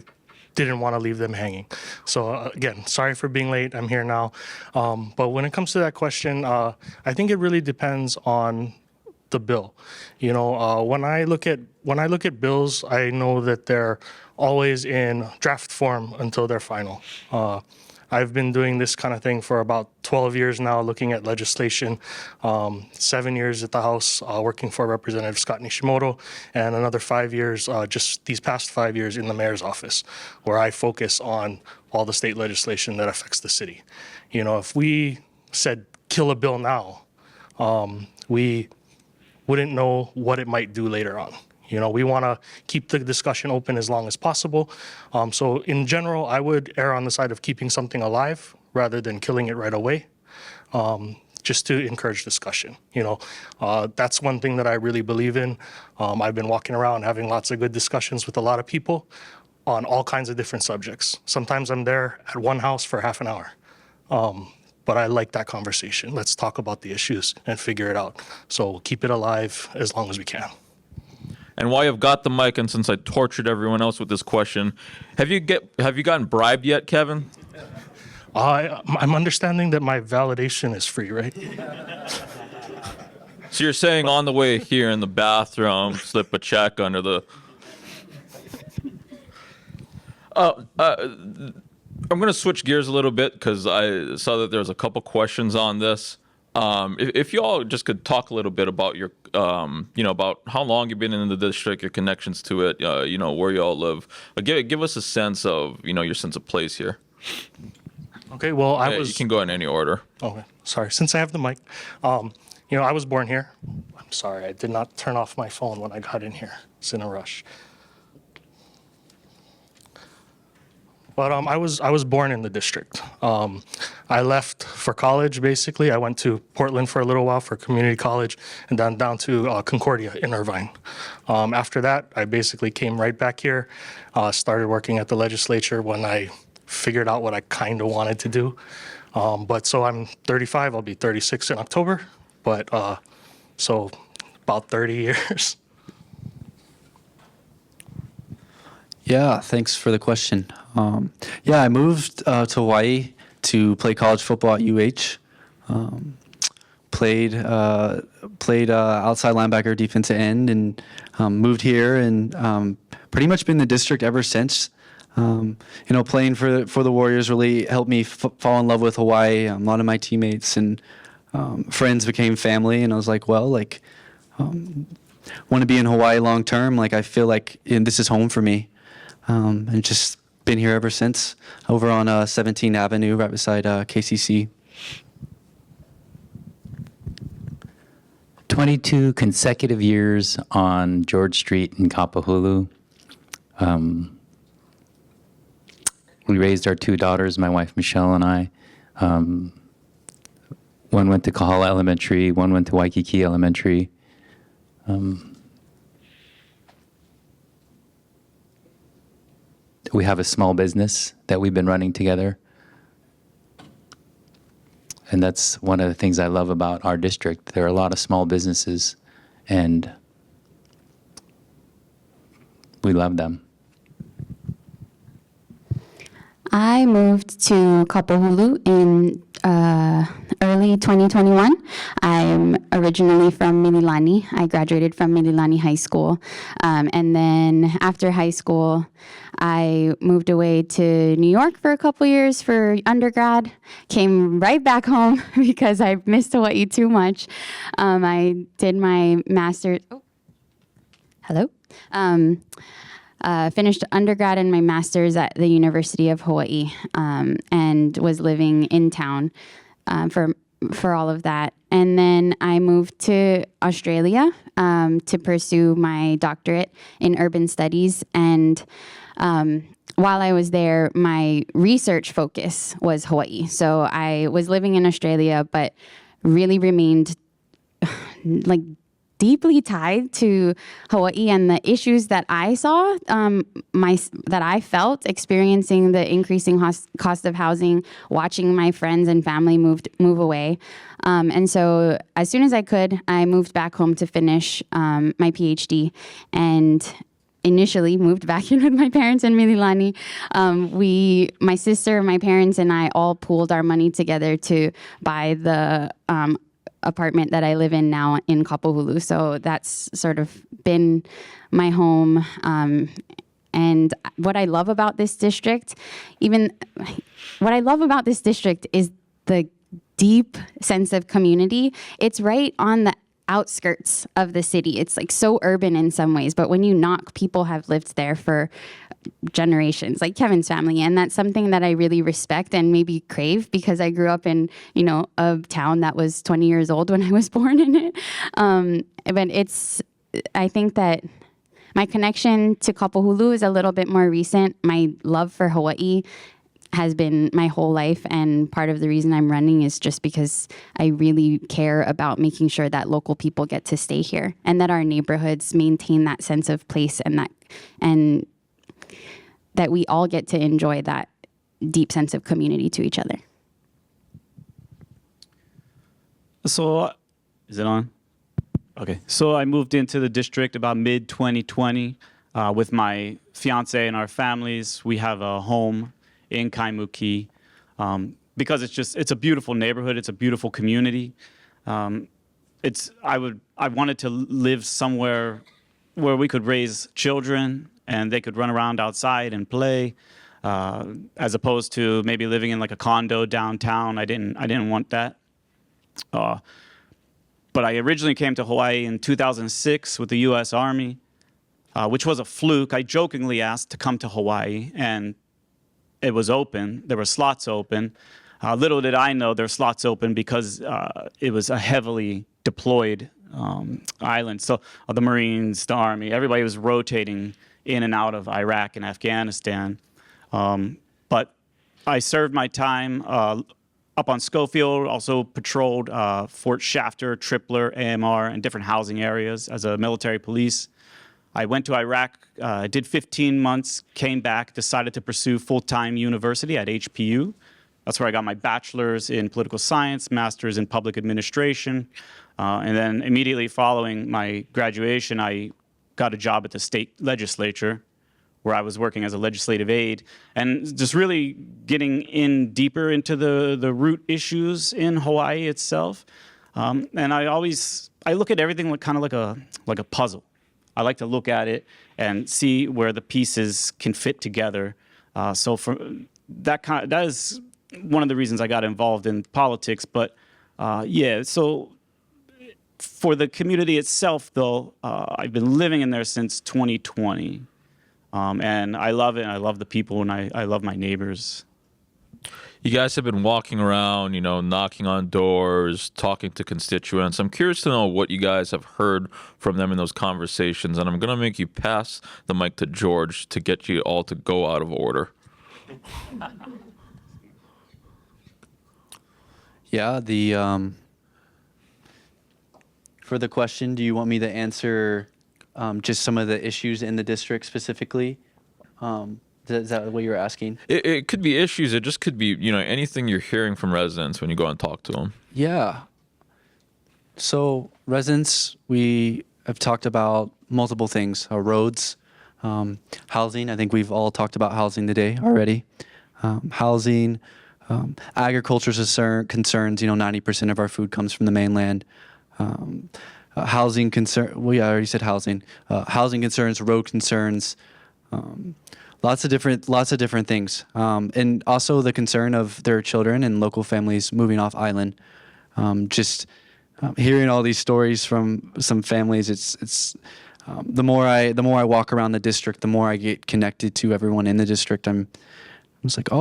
didn't want to leave them hanging. So again, sorry for being late. I'm here now. But when it comes to that question, I think it really depends on the bill. When I look at bills, I know that they're always in draft form until they're final. I've been doing this kind of thing for about 12 years now, looking at legislation, 7 years at the House, working for Representative Scott Nishimoto, and another 5 years, just these past 5 years in the mayor's office, where I focus on all the state legislation that affects the city. If we said kill a bill now, we wouldn't know what it might do later on. You know, we want to keep the discussion open as long as possible. So in general, I would err on the side of keeping something alive rather than killing it right away, just to encourage discussion. You know, that's one thing that I really believe in. I've been walking around having lots of good discussions with a lot of people on all kinds of different subjects. Sometimes I'm there at one house for half an hour. But I like that conversation. Let's talk about the issues and figure it out. So we'll keep it alive as long as we can. And while you've got the mic, and since I tortured everyone else with this question, have you gotten bribed yet, Kevin? I'm understanding that my validation is free, right? So you're saying on the way here in the bathroom, slip a check under the... I'm going to switch gears a little bit because I saw that there's a couple questions on this. If you all just could talk a little bit about your, about how long you've been in the district, your connections to it, where you all live. Give us a sense of, your sense of place here. Okay, well, You can go in any order. Okay, sorry. Since I have the mic, I was born here. I'm sorry, I did not turn off my phone when I got in here. It's in a rush. But I was born in the district. I left for college, basically. I went to Portland for a little while for community college, and then down to Concordia in Irvine. After that, I basically came right back here, started working at the legislature when I figured out what I kind of wanted to do. So I'm 35, I'll be 36 in October, but so about 30 years. Yeah, thanks for the question. I moved to Hawaii to play college football at UH. Played outside linebacker, defensive end, and moved here and pretty much been in the district ever since. Playing for the Warriors really helped me fall in love with Hawaii. A lot of my teammates and friends became family, and I was like, want to be in Hawaii long term. Like I feel like this is home for me. And just been here ever since, over on 17th Avenue, right beside KCC. 22 consecutive years on George Street in Kapahulu. We raised our two daughters, my wife Michelle and I. One went to Kahala Elementary, one went to Waikiki Elementary. We have a small business that we've been running together. And that's one of the things I love about our district. There are a lot of small businesses, and we love them. I moved to Kapahulu in early 2021. I'm originally from Mililani. I graduated from Mililani High School. And then after high school, I moved away to New York for a couple years for undergrad. Came right back home because I missed Hawaii too much. I did my master's. Oh, hello. Finished undergrad and my master's at the University of Hawaii, and was living in town for all of that. And then I moved to Australia to pursue my doctorate in urban studies. And while I was there, my research focus was Hawaii. So I was living in Australia, but really remained deeply tied to Hawaii and the issues that I saw, that I felt experiencing the increasing cost of housing, watching my friends and family move away. And so as soon as I could, I moved back home to finish my PhD, and initially moved back in with my parents in Mililani. My sister, my parents, and I all pooled our money together to buy the apartment that I live in now in Kapahulu. So that's sort of been my home. And what I love about this district, is the deep sense of community. It's right on the outskirts of the city. It's like so urban in some ways, but when you knock, people have lived there for generations, like Kevin's family. And that's something that I really respect and maybe crave, because I grew up in, you know, a town that was 20 years old when I was born in it. But I think that my connection to Kapahulu is a little bit more recent. My love for Hawaii has been my whole life, and part of the reason I'm running is just because I really care about making sure that local people get to stay here and that our neighborhoods maintain that sense of place, and that we all get to enjoy that deep sense of community to each other. So, is it on? Okay. So I moved into the district about mid-2020 with my fiance and our families. We have a home in Kaimuki because it's a beautiful neighborhood. It's a beautiful community. I wanted to live somewhere where we could raise children and they could run around outside and play, as opposed to maybe living in like a condo downtown. I didn't want that. But I originally came to Hawaii in 2006 with the U.S. Army, which was a fluke. I jokingly asked to come to Hawaii, and it was open. There were slots open. Little did I know there were slots open because it was a heavily deployed island. So the Marines, the Army, everybody was rotating in and out of Iraq and Afghanistan. But I served my time up on Schofield, also patrolled Fort Shafter, Tripler, AMR, and different housing areas as a military police. I went to Iraq, did 15 months, came back, decided to pursue full-time university at HPU. That's where I got my bachelor's in political science, master's in public administration. And then immediately following my graduation, I got a job at the state legislature, where I was working as a legislative aide, and just really getting in deeper into the root issues in Hawaii itself. And I look at everything like a puzzle. I like to look at it and see where the pieces can fit together. So for that is one of the reasons I got involved in politics. But so for the community itself, though, I've been living in there since 2020. And I love it, and I love the people, and I love my neighbors. You guys have been walking around, knocking on doors, talking to constituents. I'm curious to know what you guys have heard from them in those conversations, and I'm going to make you pass the mic to George to get you all to go out of order. Yeah, for the question, do you want me to answer just some of the issues in the district specifically? Is that what you're asking? It could be issues. It just could be, anything you're hearing from residents when you go and talk to them. Yeah. So residents, we have talked about multiple things: roads, housing. I think we've all talked about housing today already. Housing, agriculture's concerns. 90% of our food comes from the mainland. Housing concern. Well, yeah, I already said housing. Housing concerns, road concerns. Lots of different things, and also the concern of their children and local families moving off island. Just hearing all these stories from some families, it's the more I walk around the district, the more I get connected to everyone in the district. I'm just like,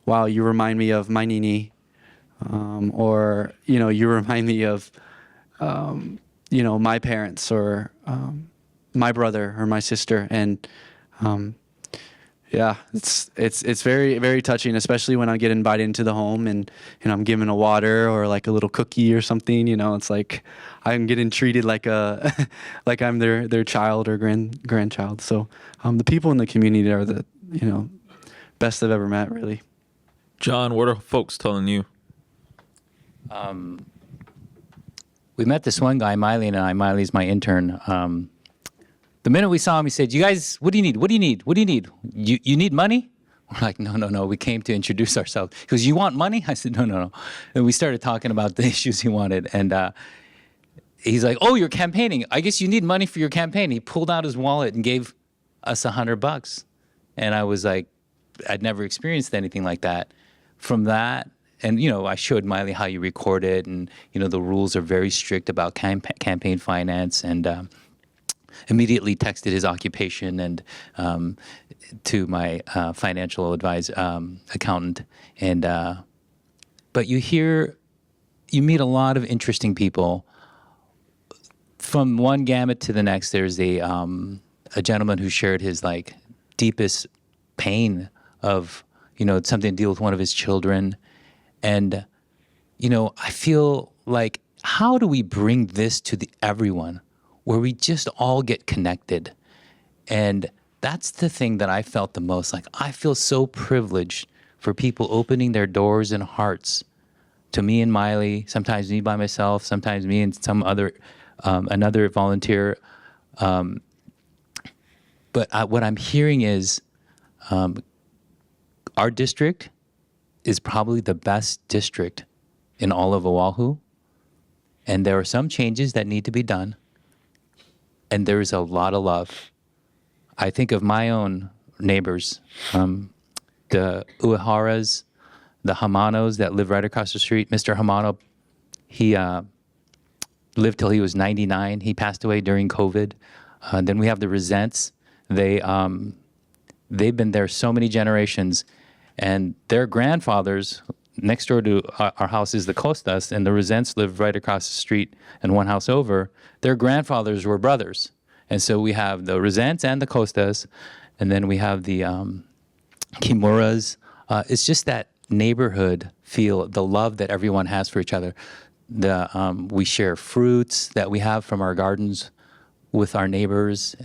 wow, you remind me of my nini, or you remind me of my parents, or my brother or my sister, and yeah, it's very, very touching, especially when I get invited into the home and I'm given a water or like a little cookie or something. It's like I'm getting treated like like I'm their child or grandchild. So the people in the community are the best I've ever met, really. John, what are folks telling you? We met this one guy, Miley and I. Miley's my intern. The minute we saw him, he said, "You guys, what do you need? What do you need? What do you need? You need money?" We're like, no. We came to introduce ourselves. He goes, "You want money?" I said, no. And we started talking about the issues he wanted. And he's like, "Oh, you're campaigning. I guess you need money for your campaign." He pulled out his wallet and gave us $100. And I was like, I'd never experienced anything like that. From that, and I showed Miley how you record it, and the rules are very strict about campaign finance. And immediately texted his occupation and to my financial accountant. And but you meet a lot of interesting people. From one gamut to the next, there's a gentleman who shared his like deepest pain of something to deal with one of his children, and I feel like, how do we bring this to everyone where we just all get connected? And that's the thing that I felt the most. Like, I feel so privileged for people opening their doors and hearts to me and Miley, sometimes me by myself, sometimes me and some other, another volunteer. But what I'm hearing is our district is probably the best district in all of Oahu. And there are some changes that need to be done. And there is a lot of love. I think of my own neighbors, the Ueharas, the Hamanos that live right across the street. Mr. Hamano, he lived till he was 99. He passed away during COVID. Then we have the Resents. They've been there so many generations. And their grandfathers, next door to our house is the Costas, and the Resents live right across the street and one house over. Their grandfathers were brothers. And so we have the Resents and the Costas, and then we have the Kimuras. It's just that neighborhood feel, the love that everyone has for each other. We share fruits that we have from our gardens with our neighbors.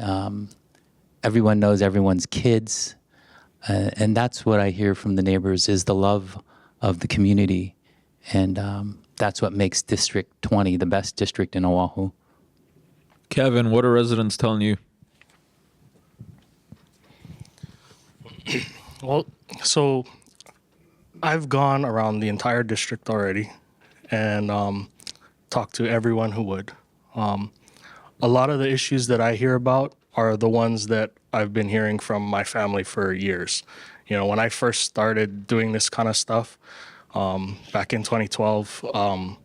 Everyone knows everyone's kids. And that's what I hear from the neighbors, is the love of the community. And that's what makes District 20 the best district in Oahu. Kevin, what are residents telling you? Well, so I've gone around the entire district already and talked to everyone who would. A lot of the issues that I hear about are the ones that I've been hearing from my family for years. When I first started doing this kind of stuff back in 2012,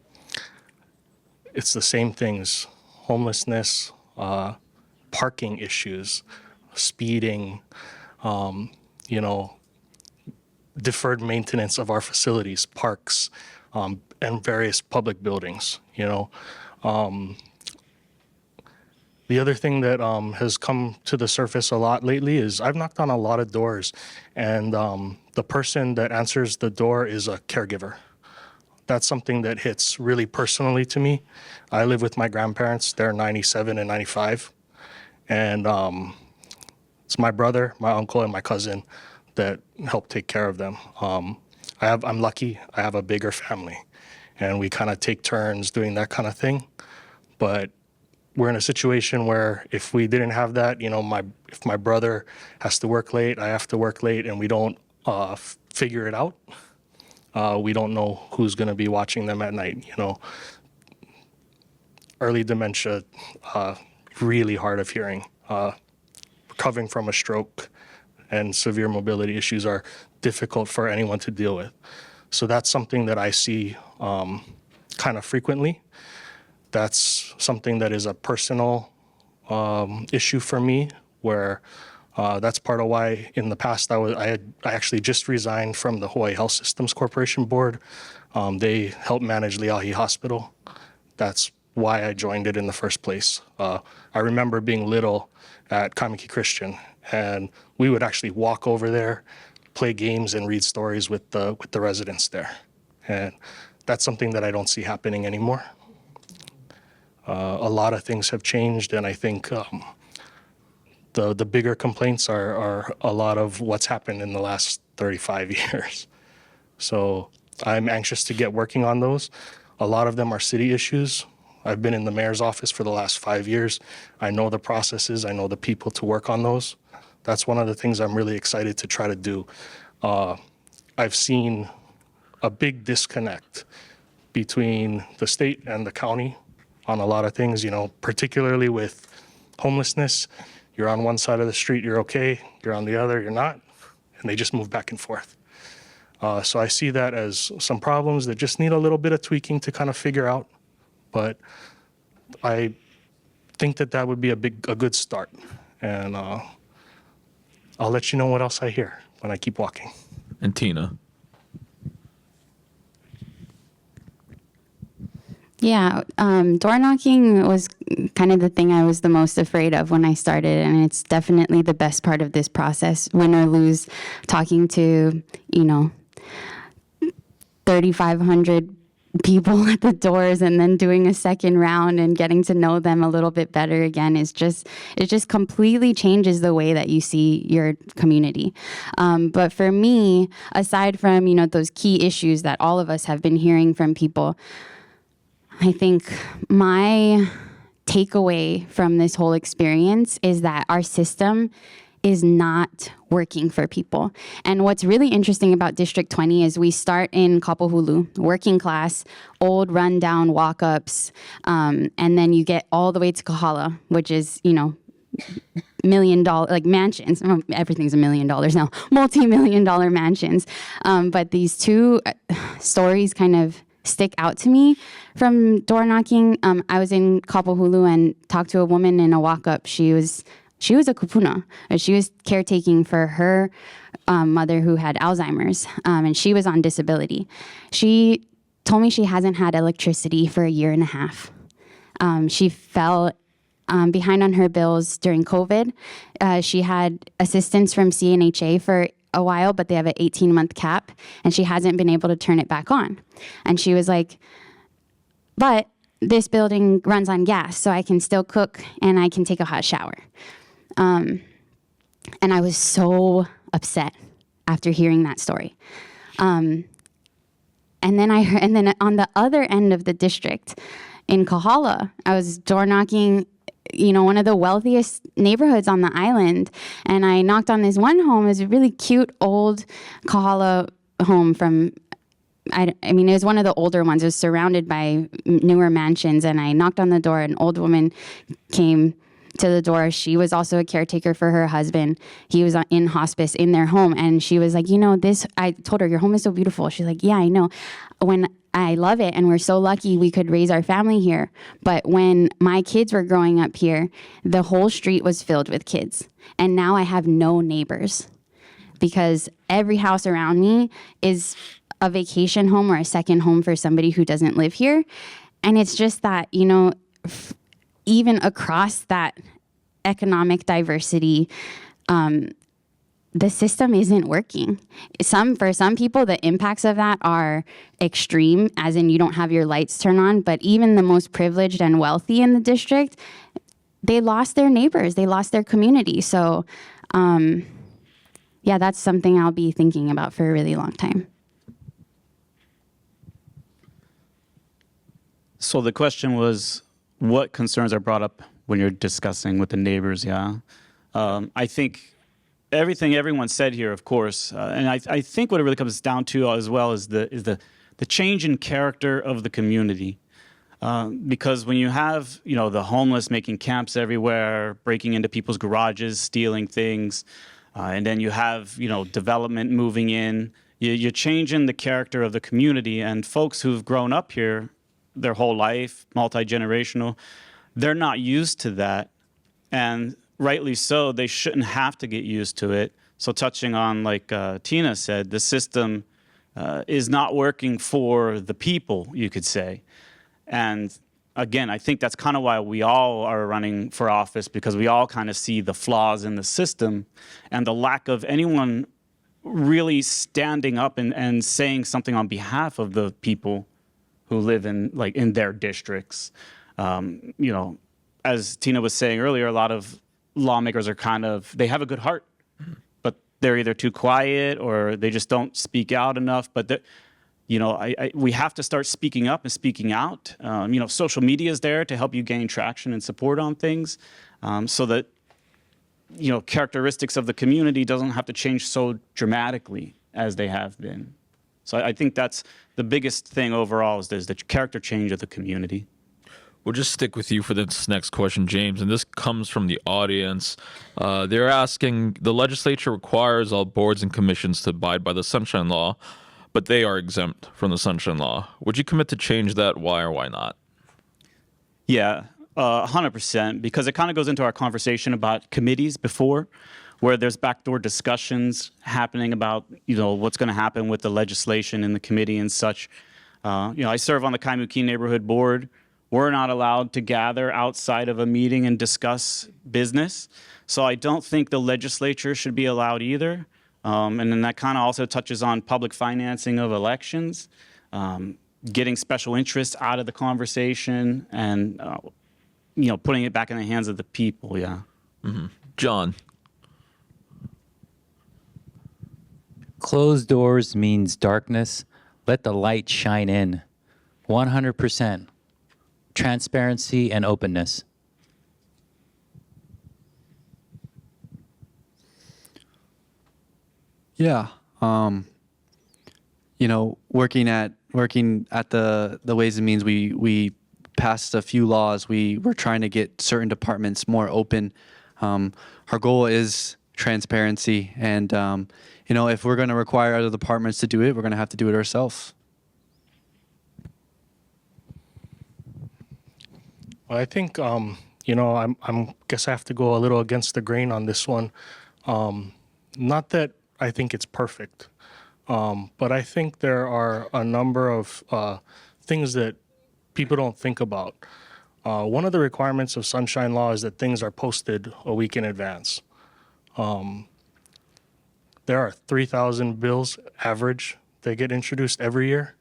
it's the same things: homelessness, parking issues, speeding, deferred maintenance of our facilities, parks, and various public buildings. The other thing that has come to the surface a lot lately is I've knocked on a lot of doors, and the person that answers the door is a caregiver. That's something that hits really personally to me. I live with my grandparents. They're 97 and 95. And it's my brother, my uncle, and my cousin that help take care of them. I'm lucky. I have a bigger family, and we kind of take turns doing that kind of thing. But we're in a situation where if we didn't have that, if my brother has to work late, I have to work late, and we don't figure it out, we don't know who's going to be watching them at night. Early dementia, really hard of hearing. Recovering from a stroke and severe mobility issues are difficult for anyone to deal with. So that's something that I see kind of frequently. That's something that is a personal issue for me, where that's part of why in the past I actually just resigned from the Hawaii Health Systems Corporation Board. They help manage Leahi Hospital. That's why I joined it in the first place. I remember being little at Kaimuki Christian, and we would actually walk over there, play games, and read stories with the residents there. And that's something that I don't see happening anymore. A lot of things have changed, and I think the bigger complaints are a lot of what's happened in the last 35 years. So I'm anxious to get working on those. A lot of them are city issues. I've been in the mayor's office for the last 5 years. I know the processes. I know the people to work on those. That's one of the things I'm really excited to try to do. I've seen a big disconnect between the state and the county on a lot of things, particularly with homelessness. You're on one side of the street, you're okay. You're on the other, you're not. And they just move back and forth. So I see that as some problems that just need a little bit of tweaking to kind of figure out. But I think that would be a good start. And I'll let you know what else I hear when I keep walking. And Tina. Yeah, door knocking was kind of the thing I was the most afraid of when I started, and it's definitely the best part of this process, win or lose, talking to, 3,500 people at the doors and then doing a second round and getting to know them a little bit better again it just completely changes the way that you see your community. But for me, aside from, those key issues that all of us have been hearing from people, I think my takeaway from this whole experience is that our system is not working for people. And what's really interesting about District 20 is we start in Kapahulu, working class, old rundown walk-ups, and then you get all the way to Kahala, which is, $1 million, like mansions. Everything's $1 million now, multi-million-dollar mansions. But these two stories kind of stick out to me from door knocking. I was in Kapahulu and talked to a woman in a walk-up. She was a kupuna. She was caretaking for her mother who had Alzheimer's, and she was on disability. She told me she hasn't had electricity for a year and a half. She fell behind on her bills during COVID. She had assistance from CNHA for a while, but they have an 18-month cap, and she hasn't been able to turn it back on. And she was like, but this building runs on gas, so I can still cook and I can take a hot shower. And I was so upset after hearing that story. And then on the other end of the district in Kahala, I was door knocking, one of the wealthiest neighborhoods on the island. And I knocked on this one home. It was a really cute old Kahala home from, it was one of the older ones. It was surrounded by newer mansions. And I knocked on the door. An old woman came to the door. She was also a caretaker for her husband. He was in hospice in their home. And she was like, I told her, your home is so beautiful. She's like, yeah, I know. I love it. And we're so lucky we could raise our family here. But when my kids were growing up here, the whole street was filled with kids. And now I have no neighbors because every house around me is a vacation home or a second home for somebody who doesn't live here. And it's just that, even across that economic diversity, the system isn't working. For some people, the impacts of that are extreme, as in you don't have your lights turned on, but even the most privileged and wealthy in the district, they lost their neighbors, they lost their community. So, that's something I'll be thinking about for a really long time. So the question was, what concerns are brought up when you're discussing with the neighbors? Yeah, I think everything everyone said here, of course, and I think what it really comes down to as well is the change in character of the community, because when you have the homeless making camps everywhere, breaking into people's garages, stealing things, and then you have development moving in, you're changing the character of the community, and folks who've grown up here their whole life, multi-generational, they're not used to that. And rightly so, they shouldn't have to get used to it. So touching on, like Tina said, the system is not working for the people, you could say. And again, I think that's kind of why we all are running for office, because we all kind of see the flaws in the system and the lack of anyone really standing up and saying something on behalf of the people who live in their districts. As Tina was saying earlier, a lot of lawmakers are they have a good heart, but they're either too quiet or they just don't speak out enough. But we have to start speaking up and speaking out. Social media is there to help you gain traction and support on things, so that characteristics of the community doesn't have to change so dramatically as they have been. So I think that's the biggest thing overall is the character change of the community. We'll just stick with you for this next question, James, and this comes from the audience. They're asking, the legislature requires all boards and commissions to abide by the Sunshine Law, but they are exempt from the Sunshine Law. Would you commit to change that? Why or why not? Yeah, 100%, because it kind of goes into our conversation about committees before, where there's backdoor discussions happening about, what's going to happen with the legislation in the committee and such. I serve on the Kaimuki neighborhood board. We're not allowed to gather outside of a meeting and discuss business. So I don't think the legislature should be allowed either. And then that kind of also touches on public financing of elections, getting special interests out of the conversation, and putting it back in the hands of the people. Yeah. Mm-hmm. John. Closed doors means darkness. Let the light shine in. 100%. Transparency and openness. Yeah. Working at the Ways and Means, we passed a few laws. We were trying to get certain departments more open. Our goal is transparency, and if we're going to require other departments to do it, we're going to have to do it ourselves. Well, I think I'm guess I have to go a little against the grain on this one. Not that I think it's perfect, but I think there are a number of things that people don't think about. One of the requirements of Sunshine Law is that things are posted a week in advance. There are 3,000 bills average that get introduced every year.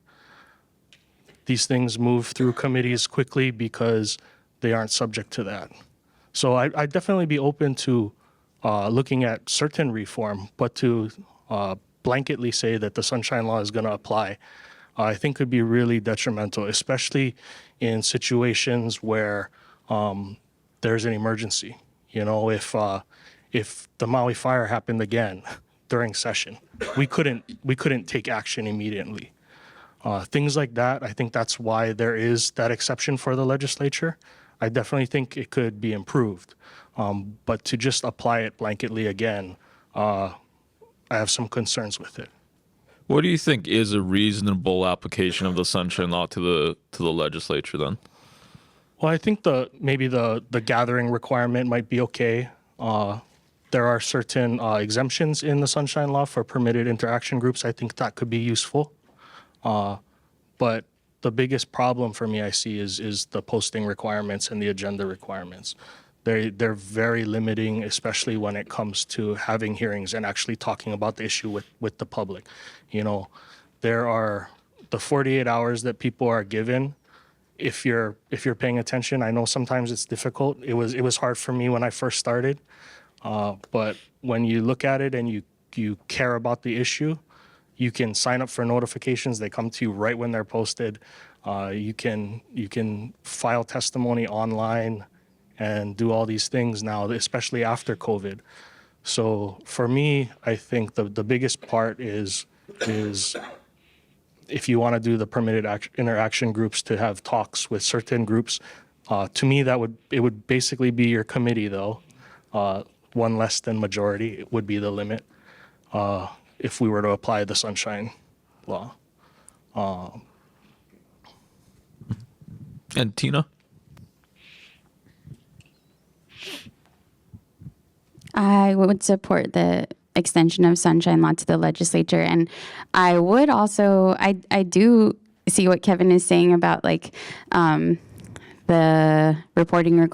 These things move through committees quickly because they aren't subject to that. So I'd definitely be open to looking at certain reform, but to blanketly say that the Sunshine Law is going to apply, I think could be really detrimental, especially in situations where there's an emergency. If the Maui fire happened again during session, we couldn't take action immediately. Things like that, I think that's why there is that exception for the legislature. I definitely think it could be improved. But to just apply it blanketly again, I have some concerns with it. What do you think is a reasonable application of the Sunshine Law to the legislature then? Well, I think maybe the gathering requirement might be okay. There are certain exemptions in the Sunshine Law for permitted interaction groups. I think that could be useful. But the biggest problem for me I see is the posting requirements and the agenda requirements. They're very limiting, especially when it comes to having hearings and actually talking about the issue with the public. There are the 48 hours that people are given. If you're paying attention, I know sometimes it's difficult. It was hard for me when I first started. But when you look at it and you care about the issue, you can sign up for notifications. They come to you right when they're posted. You can file testimony online and do all these things now, especially after COVID. So for me, I think the biggest part is if you want to do the permitted interaction groups to have talks with certain groups, to me it would basically be your committee though. One less than majority would be the limit if we were to apply the Sunshine Law. And Tina? I would support the extension of Sunshine Law to the legislature. And I would also, I do see what Kevin is saying about the reporting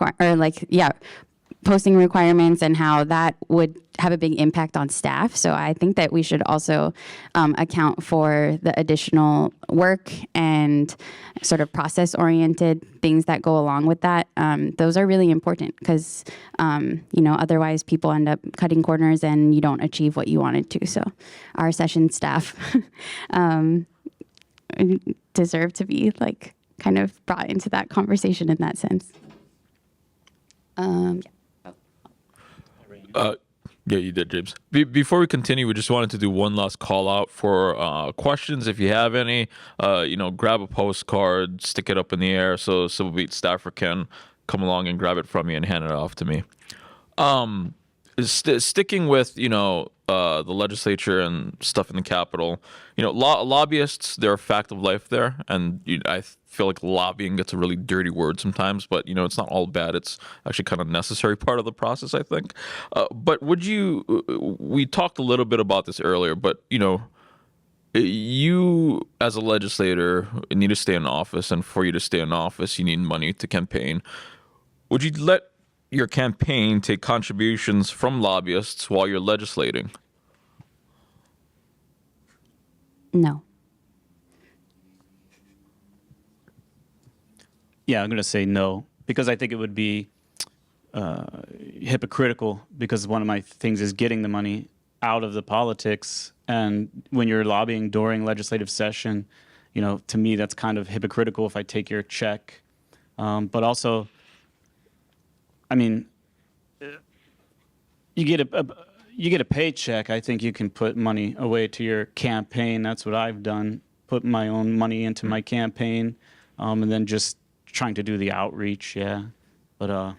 posting requirements and how that would have a big impact on staff. So I think that we should also account for the additional work and sort of process-oriented things that go along with that. Those are really important because, otherwise people end up cutting corners and you don't achieve what you wanted to. So our session staff deserve to be kind of brought into that conversation in that sense. Yeah, you did, James. Before we continue, we just wanted to do one last call out for questions. If you have any, grab a postcard, stick it up in the air so Civil Beat staffer can come along and grab it from you and hand it off to me. sticking with the legislature and stuff in the Capitol, lobbyists, they're a fact of life there, and I feel like lobbying gets a really dirty word sometimes, but it's not all bad. It's actually kind of necessary part of the process, I think. But we talked a little bit about this earlier, but you as a legislator need to stay in office, and for you to stay in office, you need money to campaign. Would you let your campaign take contributions from lobbyists while you're legislating? No. Yeah, I'm going to say no, because I think it would be hypocritical, because one of my things is getting the money out of the politics. And when you're lobbying during legislative session, to me, that's kind of hypocritical if I take your check. But also, I mean, you get a paycheck. I think you can put money away to your campaign. That's what I've done. Put my own money into my campaign, and then just trying to do the outreach. Yeah, but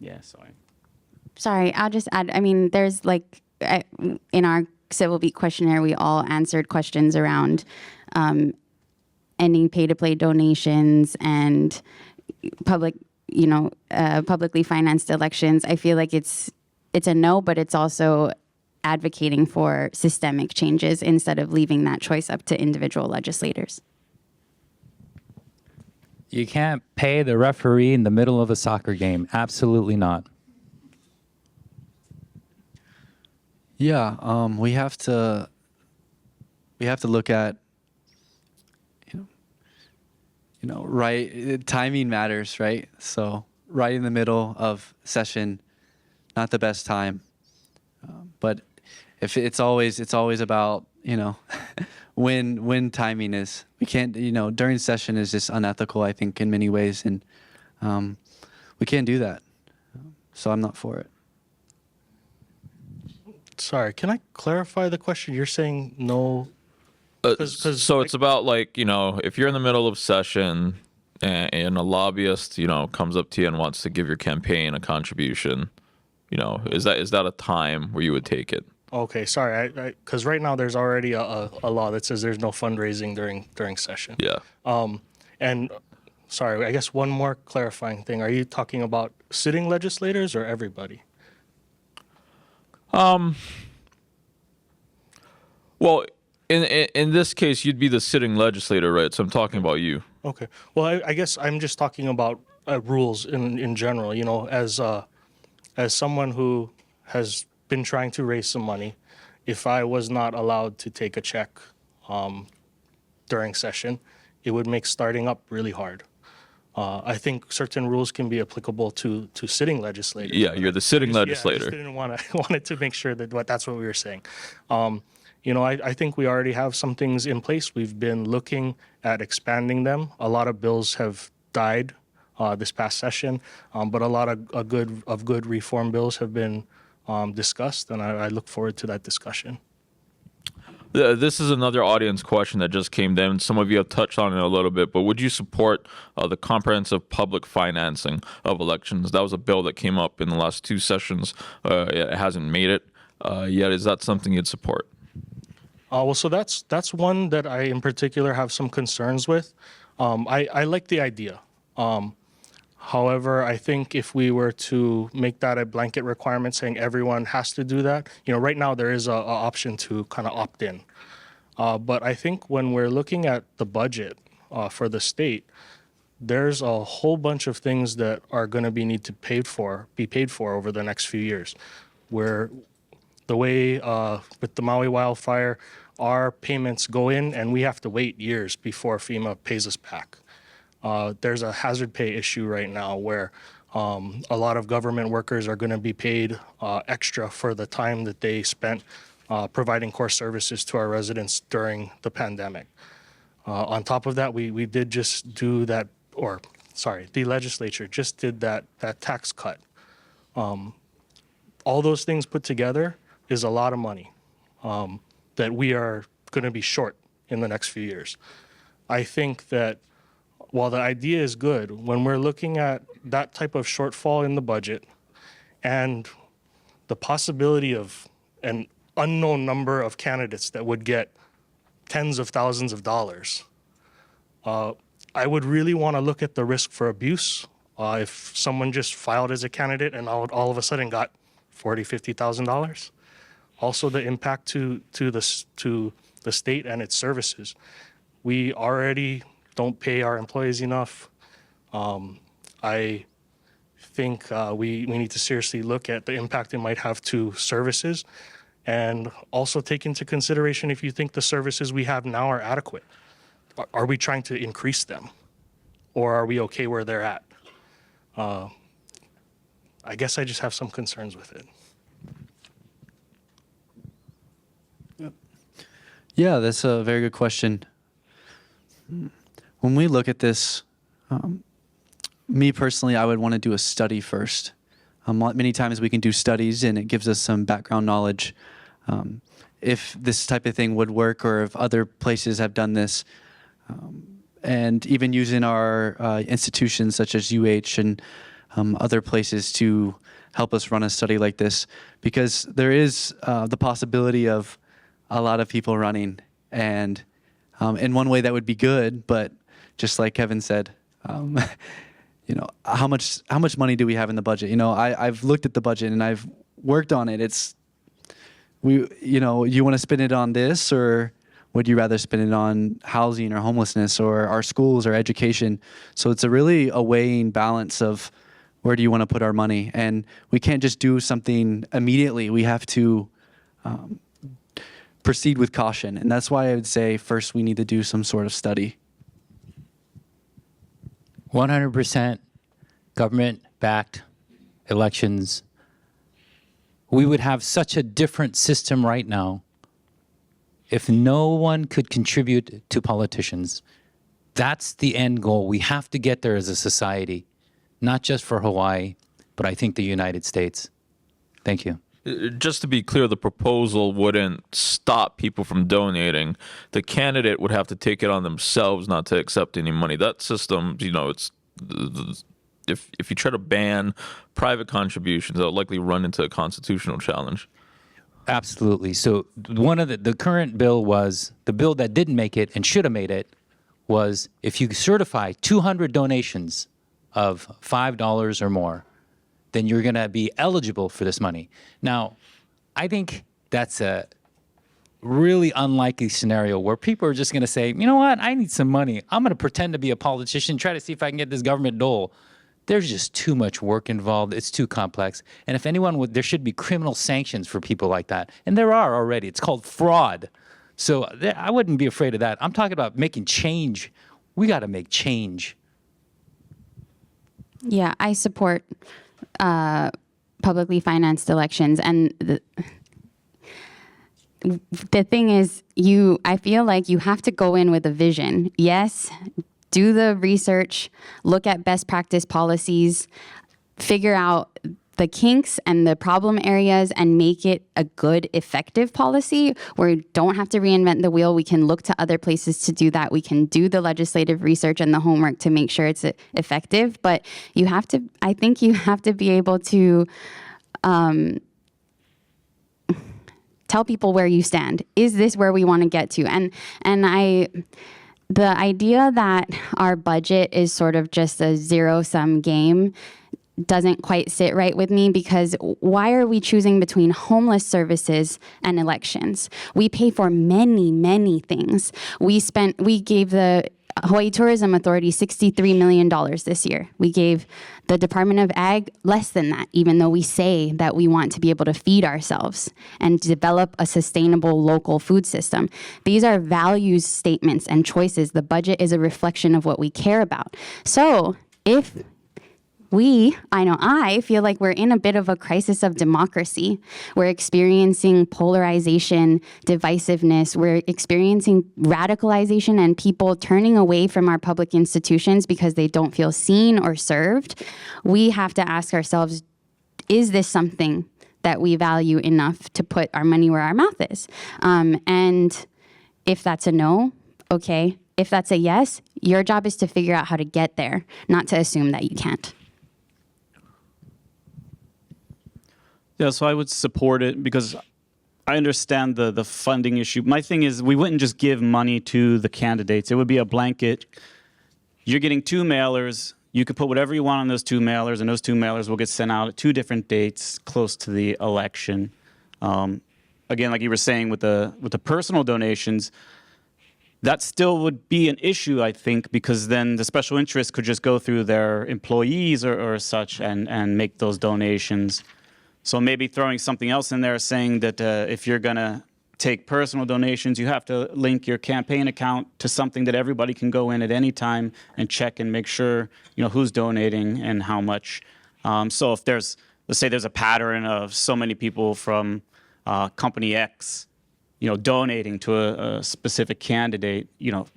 yeah. Sorry, I'll just add. I mean, there's in our Civil Beat questionnaire, we all answered questions around ending pay-to-play donations and publicly financed elections. I feel like it's a no, but it's also advocating for systemic changes instead of leaving that choice up to individual legislators. You can't pay the referee in the middle of a soccer game. Absolutely not. Yeah, we have to look at right, timing matters, right? So right in the middle of session, not the best time. But if it's always about when timing is. We can't during session is just unethical, I think, in many ways, and we can't do that. So I'm not for it. Sorry, can I clarify the question? You're saying no. So it's about if you're in the middle of session and a lobbyist comes up to you and wants to give your campaign a contribution, is that a time where you would take it? Okay, sorry, because right now there's already a law that says there's no fundraising during session. Yeah. And sorry, I guess one more clarifying thing. Are you talking about sitting legislators or everybody? Well, in this case, you'd be the sitting legislator, right? So I'm talking about you. Okay. Well, I guess I'm just talking about rules in general. As someone who has been trying to raise some money, if I was not allowed to take a check during session, it would make starting up really hard. I think certain rules can be applicable to sitting legislators. Yeah, you're the sitting legislator. Yeah, I just didn't wanted to make sure that's what we were saying. I think we already have some things in place. We've been looking at expanding them. A lot of bills have died this past session, but a lot of good reform bills have been discussed, and I look forward to that discussion. This is another audience question that just came in. Some of you have touched on it a little bit, but would you support the comprehensive public financing of elections? That was a bill that came up in the last two sessions. It hasn't made it yet. Is that something you'd support? Well, so that's one that I in particular have some concerns with. I like the idea. However, I think if we were to make that a blanket requirement saying everyone has to do that, right now there is a option to kind of opt in. But I think when we're looking at the budget for the state, there's a whole bunch of things that are going to be paid for over the next few years. Where the way with the Maui wildfire, our payments go in and we have to wait years before FEMA pays us back. There's a hazard pay issue right now where a lot of government workers are going to be paid extra for the time that they spent providing core services to our residents during the pandemic. On top of that, we did just do that, the legislature just did that tax cut. All those things put together is a lot of money that we are going to be short in the next few years. I think that while the idea is good, when we're looking at that type of shortfall in the budget and the possibility of an unknown number of candidates that would get tens of thousands of dollars, I would really want to look at the risk for abuse. If someone just filed as a candidate and all of a sudden got $40,000, $50,000. Also, the impact to the state and its services. We already don't pay our employees enough. I think we need to seriously look at the impact it might have to services, and also take into consideration if you think the services we have now are adequate. Are we trying to increase them, or are we okay where they're at? I guess I just have some concerns with it. Yeah, that's a very good question. When we look at this, me personally, I would want to do a study first. Many times we can do studies and it gives us some background knowledge. If this type of thing would work or if other places have done this. And even using our institutions such as UH and other places to help us run a study like this. Because there is the possibility of a lot of people running. And in one way that would be good, but just like Kevin said, you know, how much money do we have in the budget? You know, I've looked at the budget and I've worked on it. You want to spend it on this, or would you rather spend it on housing or homelessness or our schools or education? So it's really a weighing balance of where do you want to put our money? And we can't just do something immediately. We have to proceed with caution. And that's why I would say first we need to do some sort of study. 100% government-backed elections. We would have such a different system right now if no one could contribute to politicians. That's the end goal. We have to get there as a society, not just for Hawaii, but I think the United States. Thank you. Just to be clear, the proposal wouldn't stop people from donating. The candidate would have to take it on themselves not to accept any money. That system, you know, it's if you try to ban private contributions, that'll likely run into a constitutional challenge. Absolutely. So one of the current bill was, the bill that didn't make it and should have made it was if you certify 200 donations of $5 or more, then you're going to be eligible for this money. Now, I think that's a really unlikely scenario where people are just going to say, you know what, I need some money. I'm going to pretend to be a politician, try to see if I can get this government dole. There's just too much work involved. It's too complex. And if anyone would, there should be criminal sanctions for people like that. And there are already. It's called fraud. So I wouldn't be afraid of that. I'm talking about making change. We got to make change. Yeah, I support publicly financed elections. And the thing is, I feel like you have to go in with a vision. Yes, do the research, look at best practice policies, figure out the kinks and the problem areas and make it a good, effective policy where we don't have to reinvent the wheel. We can look to other places to do that. We can do the legislative research and the homework to make sure it's effective. But I think you have to be able to tell people where you stand. Is this where we want to get to? And the idea that our budget is sort of just a zero-sum game doesn't quite sit right with me, because why are we choosing between homeless services and elections? We pay for many, many things. We gave the Hawaii Tourism Authority $63 million this year. We gave the Department of Ag less than that, even though we say that we want to be able to feed ourselves and develop a sustainable local food system. These are values statements and choices. The budget is a reflection of what we care about. So if I feel like we're in a bit of a crisis of democracy. We're experiencing polarization, divisiveness. We're experiencing radicalization and people turning away from our public institutions because they don't feel seen or served. We have to ask ourselves, is this something that we value enough to put our money where our mouth is? And if that's a no, okay. If that's a yes, your job is to figure out how to get there, not to assume that you can't. Yeah, so I would support it because I understand the funding issue. My thing is we wouldn't just give money to the candidates. It would be a blanket. You're getting 2 mailers. You could put whatever you want on those 2 mailers, and those 2 mailers will get sent out at 2 different dates close to the election. Again, like you were saying with the personal donations, that still would be an issue, I think, because then the special interests could just go through their employees or such and make those donations. So maybe throwing something else in there saying that if you're going to take personal donations, you have to link your campaign account to something that everybody can go in at any time and check and make sure, who's donating and how much. So if let's say there's a pattern of so many people from company X, donating to a specific candidate,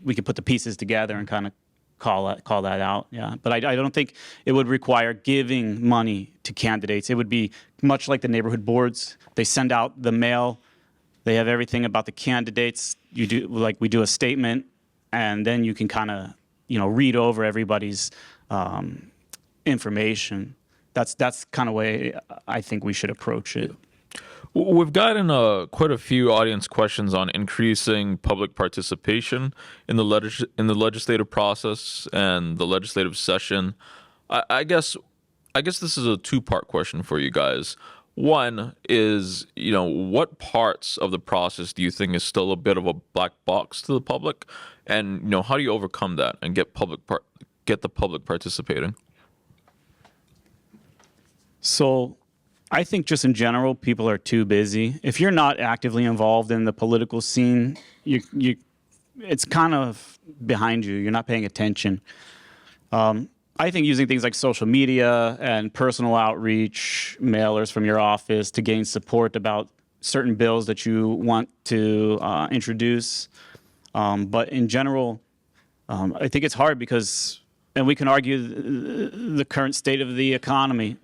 we could put the pieces together and kind of call that out. Yeah, but I don't think it would require giving money to candidates. It would be much like the neighborhood boards. They send out the mail. They have everything about the candidates. We do a statement, and then you can kind of, read over everybody's information. That's kind of way I think we should approach it. We've gotten quite a few audience questions on increasing public participation in the legislative process and the legislative session. I guess this is a 2-part question for you guys. One is, what parts of the process do you think is still a bit of a black box to the public, and how do you overcome that and get the public participating? So I think just in general, people are too busy. If you're not actively involved in the political scene, it's kind of behind you. You're not paying attention. I think using things like social media and personal outreach, mailers from your office to gain support about certain bills that you want to introduce. But in general, I think it's hard because, and we can argue the current state of the economy.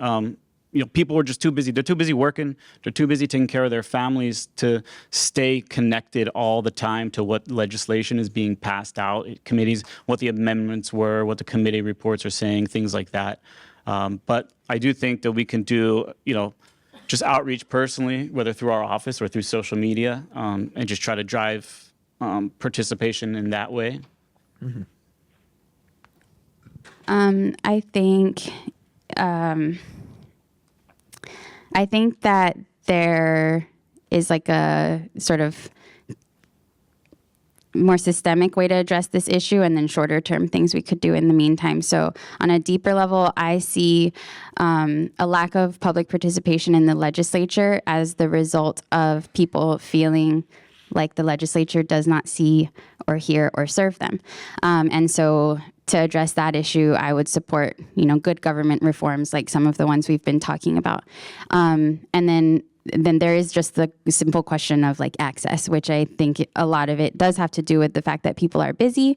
People are just too busy. They're too busy working. They're too busy taking care of their families to stay connected all the time to what legislation is being passed out at committees, what the amendments were, what the committee reports are saying, things like that. But I do think that we can do, just outreach personally, whether through our office or through social media, and just try to drive participation in that way. Mm-hmm. I think that there is like a sort of more systemic way to address this issue, and then shorter term things we could do in the meantime. So on a deeper level, I see a lack of public participation in the legislature as the result of people feeling like the legislature does not see or hear or serve them. And so to address that issue, I would support, good government reforms like some of the ones we've been talking about. And then there is just the simple question of like access, which I think a lot of it does have to do with the fact that people are busy.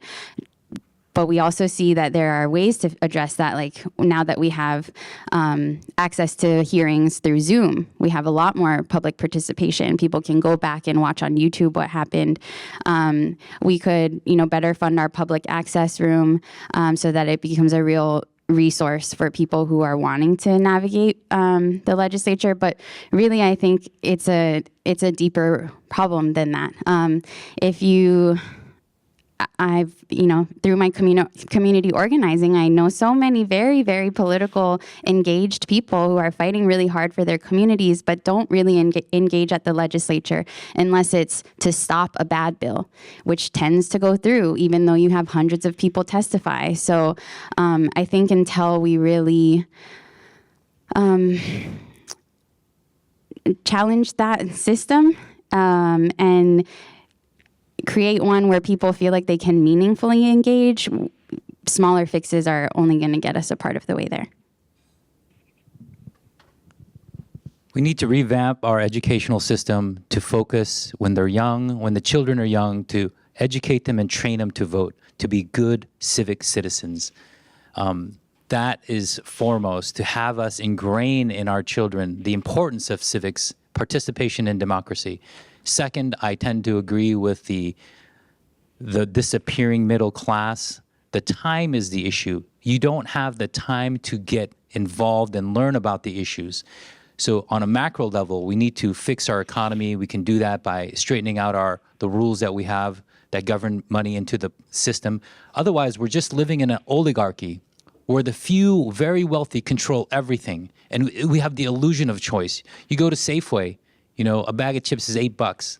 But we also see that there are ways to address that. Like now that we have access to hearings through Zoom, we have a lot more public participation. People can go back and watch on YouTube what happened. We could, better fund our public access room so that it becomes a real resource for people who are wanting to navigate the legislature. But really, I think it's a deeper problem than that. I've, through my community organizing, I know so many very, very political engaged people who are fighting really hard for their communities, but don't really engage at the legislature unless it's to stop a bad bill, which tends to go through, even though you have hundreds of people testify. So I think until we really challenge that system and create one where people feel like they can meaningfully engage, smaller fixes are only going to get us a part of the way there. We need to revamp our educational system to focus when they're young, when the children are young, to educate them and train them to vote, to be good civic citizens. That is foremost, to have us ingrain in our children the importance of civics, participation in democracy. Second, I tend to agree with the disappearing middle class. The time is the issue. You don't have the time to get involved and learn about the issues. So on a macro level, we need to fix our economy. We can do that by straightening out the rules that we have that govern money into the system. Otherwise, we're just living in an oligarchy where the few very wealthy control everything. And we have the illusion of choice. You go to Safeway, a bag of chips is $8.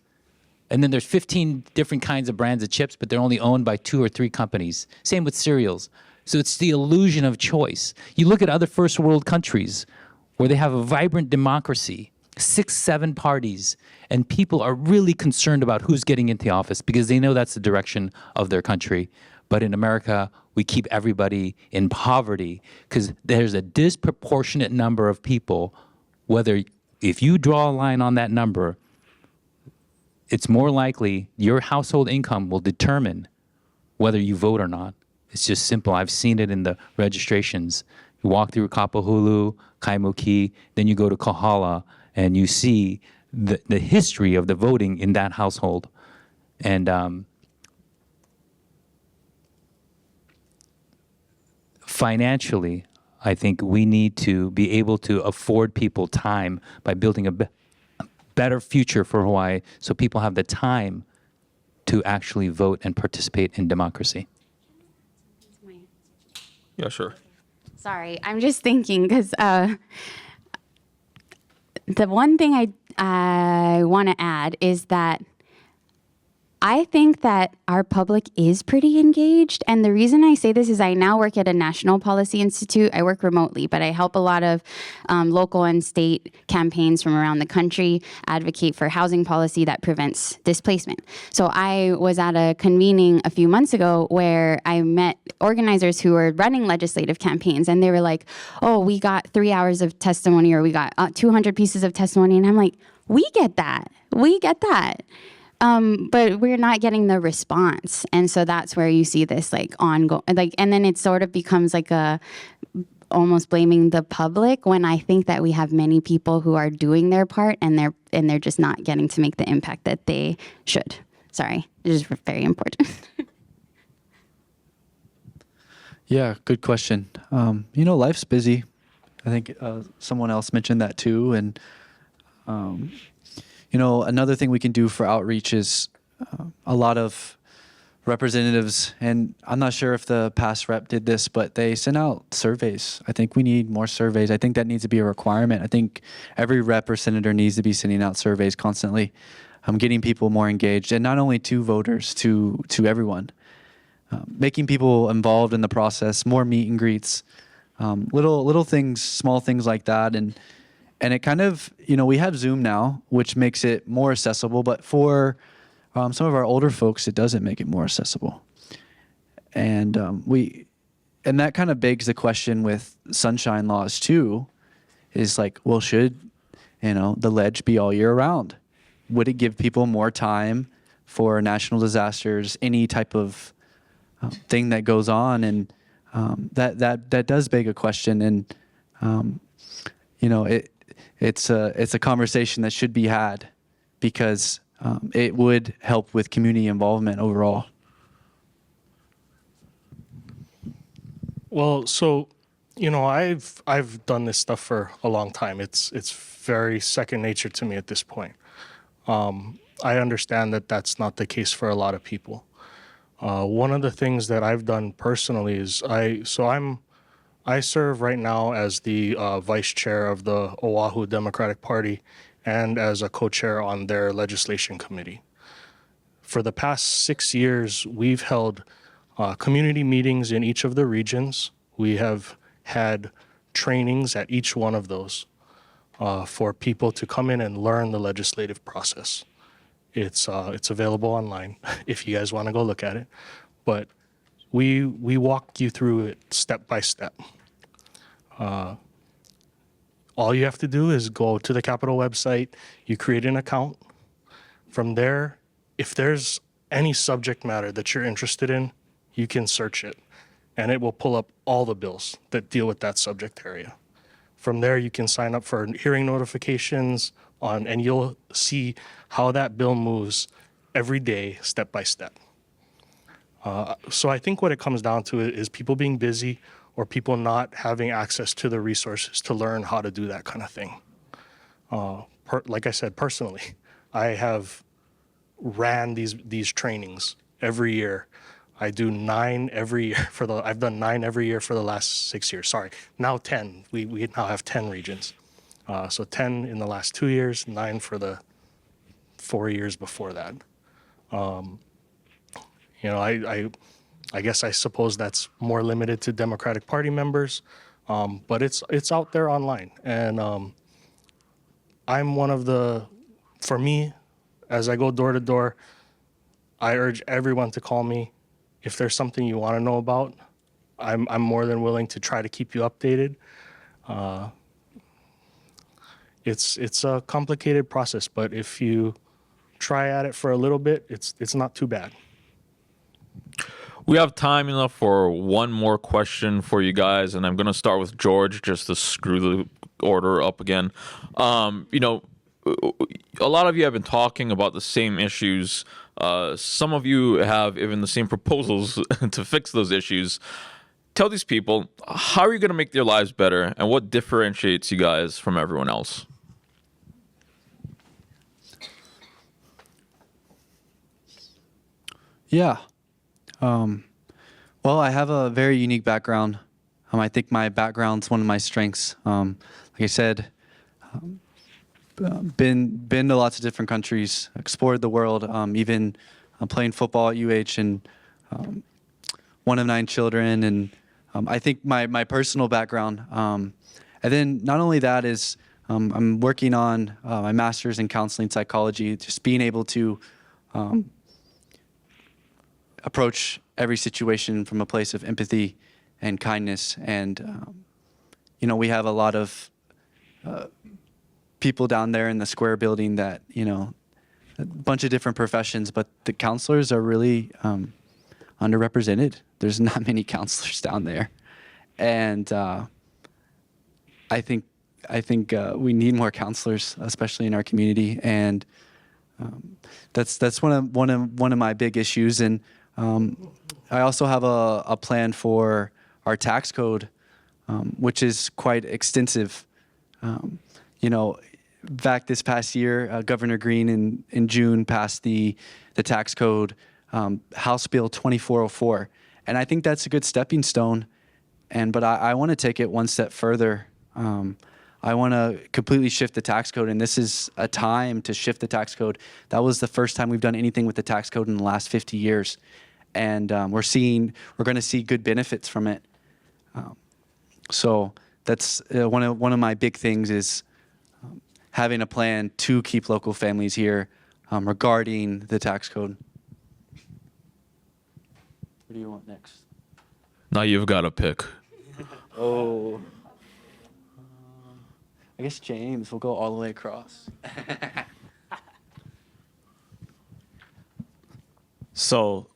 And then there's 15 different kinds of brands of chips, but they're only owned by 2 or 3 companies. Same with cereals. So it's the illusion of choice. You look at other first world countries where they have a vibrant democracy, 6, 7 parties, and people are really concerned about who's getting into office because they know that's the direction of their country. But in America, we keep everybody in poverty because there's a disproportionate number of people, if you draw a line on that number, it's more likely your household income will determine whether you vote or not. It's just simple. I've seen it in the registrations. You walk through Kapahulu, Kaimuki, then you go to Kahala, and you see the history of the voting in that household. And financially, I think we need to be able to afford people time by building a better future for Hawaii so people have the time to actually vote and participate in democracy. Yeah, sure. Sorry, I'm just thinking because the one thing I want to add is that I think that our public is pretty engaged. And the reason I say this is I now work at a national policy institute. I work remotely, but I help a lot of local and state campaigns from around the country advocate for housing policy that prevents displacement. So I was at a convening a few months ago where I met organizers who were running legislative campaigns. And they were like, oh, we got 3 hours of testimony or we got 200 pieces of testimony. And I'm like, we get that. We get that. But we're not getting the response. And so that's where you see this ongoing, and then it sort of becomes almost blaming the public when I think that we have many people who are doing their part and they're just not getting to make the impact that they should. Sorry, it is very important. Yeah, good question. Life's busy. I think someone else mentioned that too. And, another thing we can do for outreach is a lot of representatives, and I'm not sure if the past rep did this, but they sent out surveys. I think we need more surveys. I think that needs to be a requirement. I think every rep or senator needs to be sending out surveys constantly, getting people more engaged, and not only to voters, to everyone. Making people involved in the process, more meet and greets, little things, small things like that. And it kind of, we have Zoom now, which makes it more accessible, but for some of our older folks, it doesn't make it more accessible. And and that kind of begs the question with sunshine laws too, is should, the ledge be all year round? Would it give people more time for national disasters, any type of thing that goes on? And that does beg a question. And, it's a conversation that should be had because it would help with community involvement overall. Well, so I've done this stuff for a long time. It's very second nature to me at this point. I understand that that's not the case for a lot of people. One of the things that I've done personally is I serve right now as the vice chair of the Oahu Democratic Party and as a co-chair on their legislation committee. For the past 6 years, we've held community meetings in each of the regions. We have had trainings at each one of those for people to come in and learn the legislative process. It's available online if you guys want to go look at it. But we walk you through it step by step. All you have to do is go to the Capitol website, you create an account. From there, if there's any subject matter that you're interested in, you can search it, and it will pull up all the bills that deal with that subject area. From there, you can sign up for hearing notifications and you'll see how that bill moves every day, step by step. So I think what it comes down to is people being busy or people not having access to the resources to learn how to do that kind of thing. like I said, personally, I have ran these trainings every year. I do 9 every year I've done 9 every year for the last 6 years. Sorry, now 10. We now have 10 regions. So 10 in the last 2 years, 9 for the 4 years before that. I guess I suppose that's more limited to Democratic Party members, but it's out there online. And I'm one of for me, as I go door to door, I urge everyone to call me. If there's something you want to know about, I'm more than willing to try to keep you updated. It's a complicated process, but if you try at it for a little bit, it's not too bad. We have time enough for one more question for you guys, and I'm going to start with George just to screw the order up again. A lot of you have been talking about the same issues. Some of you have even the same proposals to fix those issues. Tell these people, how are you going to make their lives better, and what differentiates you guys from everyone else? Yeah. Well, I have a very unique background. I think my background's one of my strengths. Like I said, been to lots of different countries, explored the world, even playing football at UH, and one of 9 children. And I think my personal background, and then not only that is I'm working on my master's in counseling psychology, just being able to approach every situation from a place of empathy and kindness. And, we have a lot of people down there in the square building that, a bunch of different professions, but the counselors are really underrepresented. There's not many counselors down there. And I think we need more counselors, especially in our community. And that's one of my big issues. And I also have a plan for our tax code, which is quite extensive. Back this past year, Governor Green in June passed the tax code, House Bill 2404, and I think that's a good stepping stone. But I want to take it one step further. I want to completely shift the tax code, and this is a time to shift the tax code. That was the first time we've done anything with the tax code in the last 50 years. And we're going to see good benefits from it. So that's one of my big things is having a plan to keep local families here regarding the tax code. What do you want next? Now you've got to pick. Oh, I guess James. We'll go all the way across. So,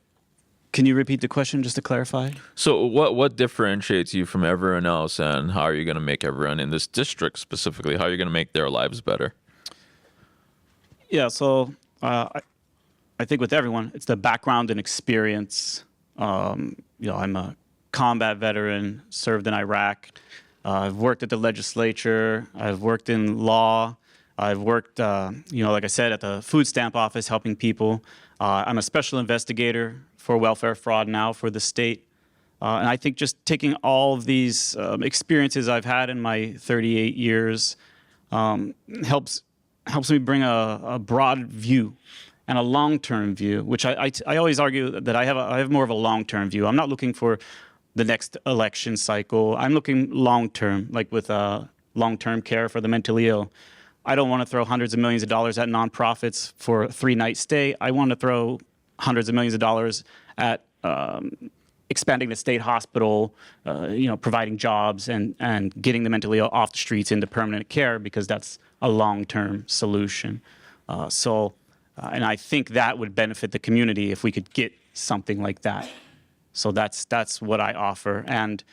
can you repeat the question just to clarify? So what differentiates you from everyone else, and how are you going to make everyone in this district specifically, how are you going to make their lives better? Yeah, so I think with everyone, it's the background and experience. I'm a combat veteran, served in Iraq. I've worked at the legislature. I've worked in law. I've worked, like I said, at the food stamp office helping people. I'm a special investigator for welfare fraud now for the state. And I think just taking all of these experiences I've had in my 38 years helps me bring a broad view and a long-term view, which I always argue that I have more of a long-term view. I'm not looking for the next election cycle. I'm looking long-term, like with long-term care for the mentally ill. I don't want to throw hundreds of millions of dollars at nonprofits for a 3-night stay. I want to throw hundreds of millions of dollars at expanding the state hospital, providing jobs and getting the mentally ill off the streets into permanent care, because that's a long-term solution. And I think that would benefit the community if we could get something like that. So that's what I offer. And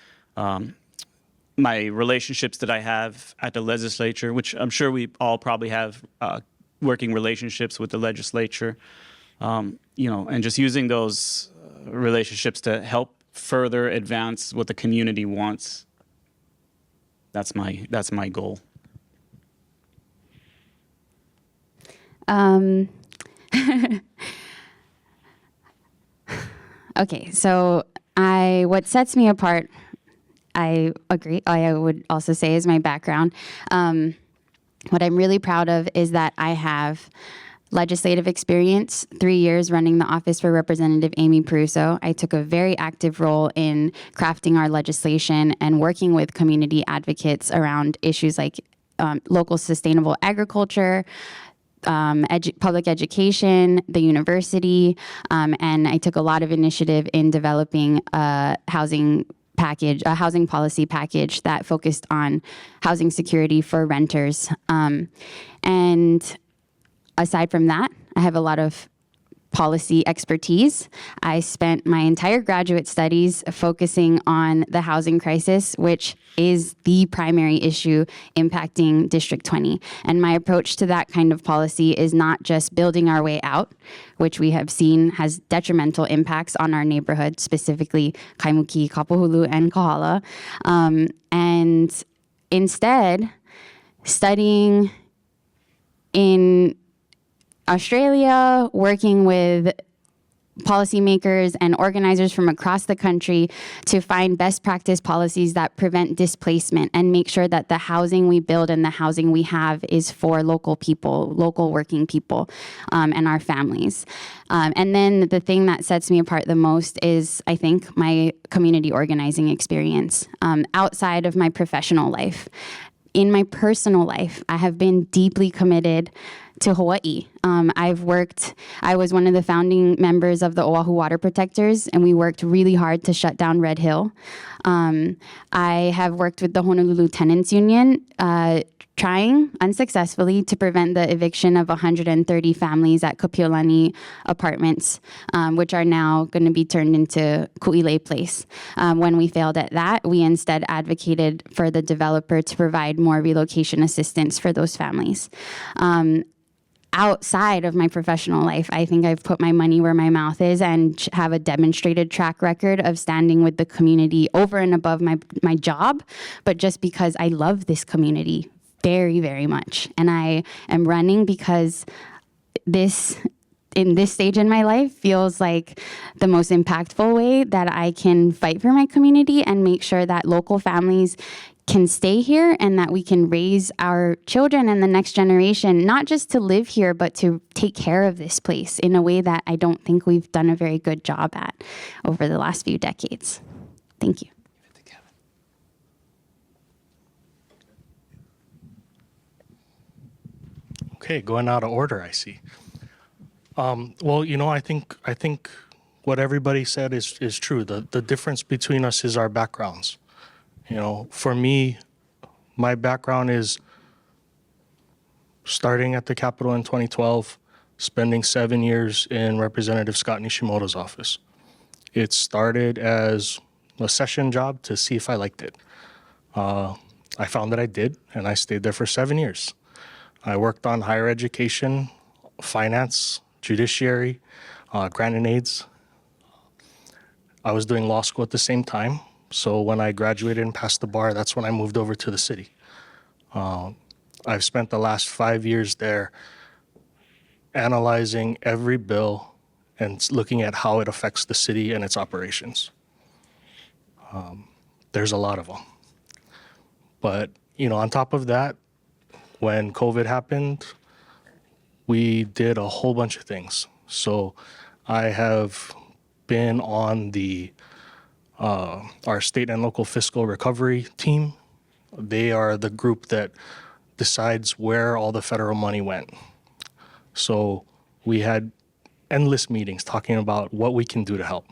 my relationships that I have at the legislature, which I'm sure we all probably have working relationships with the legislature, and just using those relationships to help further advance what the community wants. That's my goal. Okay, so what sets me apart, I agree, I would also say, is my background. What I'm really proud of is that I have legislative experience, 3 years running the office for Representative Amy Peruso. I took a very active role in crafting our legislation and working with community advocates around issues like local sustainable agriculture, public education, the university, and I took a lot of initiative in developing a housing policy package that focused on housing security for renters. And aside from that, I have a lot of policy expertise. I spent my entire graduate studies focusing on the housing crisis, which is the primary issue impacting District 20. And my approach to that kind of policy is not just building our way out, which we have seen has detrimental impacts on our neighborhood, specifically Kaimuki, Kapahulu, and Kahala, and instead studying in Australia, working with policymakers and organizers from across the country to find best practice policies that prevent displacement and make sure that the housing we build and the housing we have is for local people, local working people, and our families. And then the thing that sets me apart the most is, I think, my community organizing experience outside of my professional life. In my personal life, I have been deeply committed to Hawaii. I was one of the founding members of the Oahu Water Protectors, and we worked really hard to shut down Red Hill. I have worked with the Honolulu Tenants Union, trying unsuccessfully to prevent the eviction of 130 families at Kapiolani apartments, which are now going to be turned into Ku'ilei Place. When we failed at that, we instead advocated for the developer to provide more relocation assistance for those families. Outside of my professional life, I think I've put my money where my mouth is and have a demonstrated track record of standing with the community over and above my job, but just because I love this community very, very much. And I am running because in this stage in my life feels like the most impactful way that I can fight for my community and make sure that local families can stay here and that we can raise our children and the next generation, not just to live here, but to take care of this place in a way that I don't think we've done a very good job at over the last few decades. Thank you. Okay, going out of order, I see. Well, I think what everybody said is true. The difference between us is our backgrounds. For me, my background is starting at the Capitol in 2012, spending 7 years in Representative Scott Nishimoto's office. It started as a session job to see if I liked it. I found that I did, and I stayed there for 7 years. I worked on higher education, finance, judiciary, Grandinetti. I was doing law school at the same time. So when I graduated and passed the bar, that's when I moved over to the city. I've spent the last 5 years there analyzing every bill and looking at how it affects the city and its operations. There's a lot of them. But, on top of that, when COVID happened, we did a whole bunch of things. So I have been on our state and local fiscal recovery team. They are the group that decides where all the federal money went. So we had endless meetings talking about what we can do to help.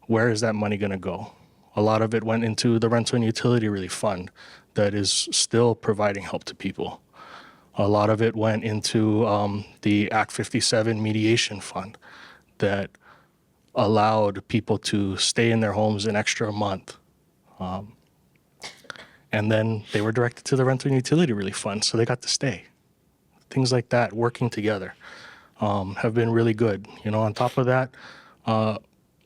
Where is that money going to go? A lot of it went into the rental and utility relief fund that is still providing help to people. A lot of it went into the Act 57 mediation fund that allowed people to stay in their homes an extra month. And then they were directed to the rental and utility relief fund, so they got to stay. Things like that, working together, have been really good. On top of that,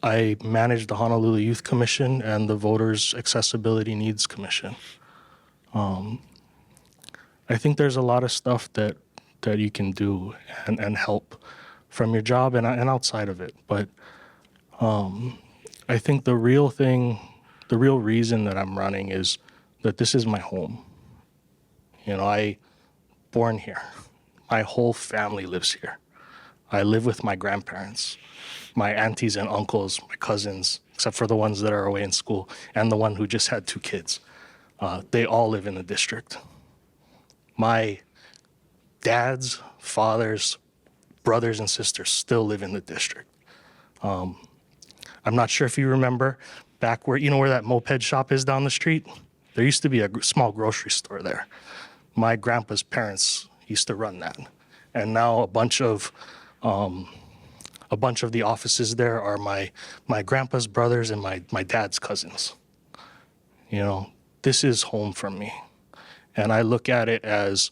I managed the Honolulu Youth Commission and the Voters Accessibility Needs Commission. I think there's a lot of stuff that that you can do and help from your job and outside of it. But I think the real reason that I'm running is that this is my home. You know, I born here. My whole family lives here. I live with my grandparents, my aunties and uncles, my cousins, except for the ones that are away in school, and the one who just had 2 kids. They all live in the district. My dad's, father's, brothers and sisters still live in the district. I'm not sure if you remember back where, you know where that moped shop is down the street? There used to be a small grocery store there. My grandpa's parents used to run that. And now a bunch of the offices there are my grandpa's brothers and my dad's cousins. You know, this is home for me. And I look at it as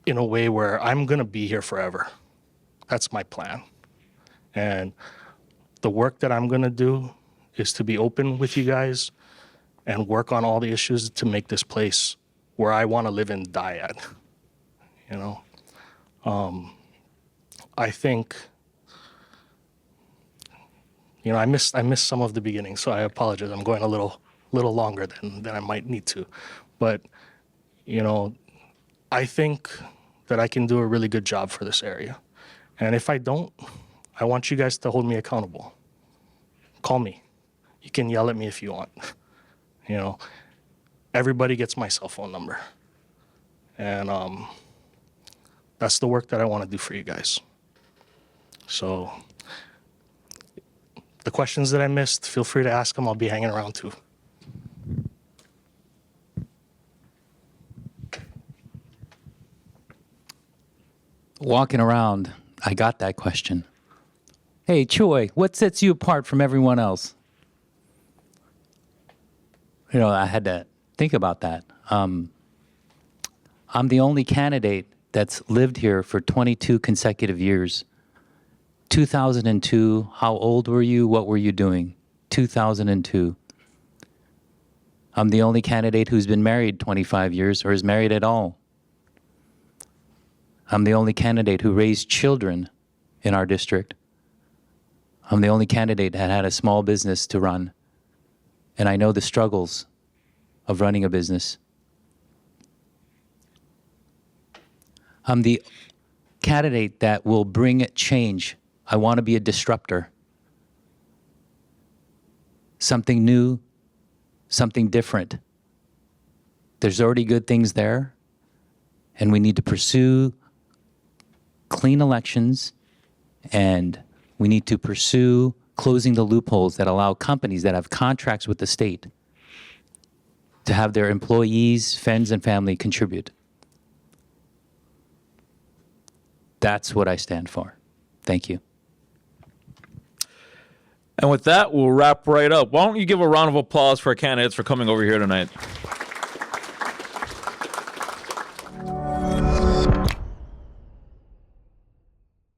in a way where I'm going to be here forever. That's my plan. And the work that I'm going to do is to be open with you guys and work on all the issues to make this place where I want to live and die at. You know, I think, you know, I missed some of the beginning, so I apologize. I'm going a little longer than I might need to, but you know, I think that I can do a really good job for this area, and if I don't, I want you guys to hold me accountable. Call me. You can yell at me if you want. You know, everybody gets my cell phone number, and that's the work that I want to do for you guys. So the questions that I missed, feel free to ask them. I'll be hanging around too. Walking around, I got that question. Hey, Choi, what sets you apart from everyone else? You know, I had to think about that. I'm the only candidate that's lived here for 22 consecutive years. 2002, how old were you? What were you doing? 2002. I'm the only candidate who's been married 25 years or is married at all. I'm the only candidate who raised children in our district. I'm the only candidate that had a small business to run. And I know the struggles of running a business. I'm the candidate that will bring change. I want to be a disruptor. Something new, something different. There's already good things there, and we need to pursue clean elections, and we need to pursue closing the loopholes that allow companies that have contracts with the state to have their employees, friends, and family contribute. That's what I stand for. Thank you. And with that, we'll wrap right up. Why don't you give a round of applause for our candidates for coming over here tonight?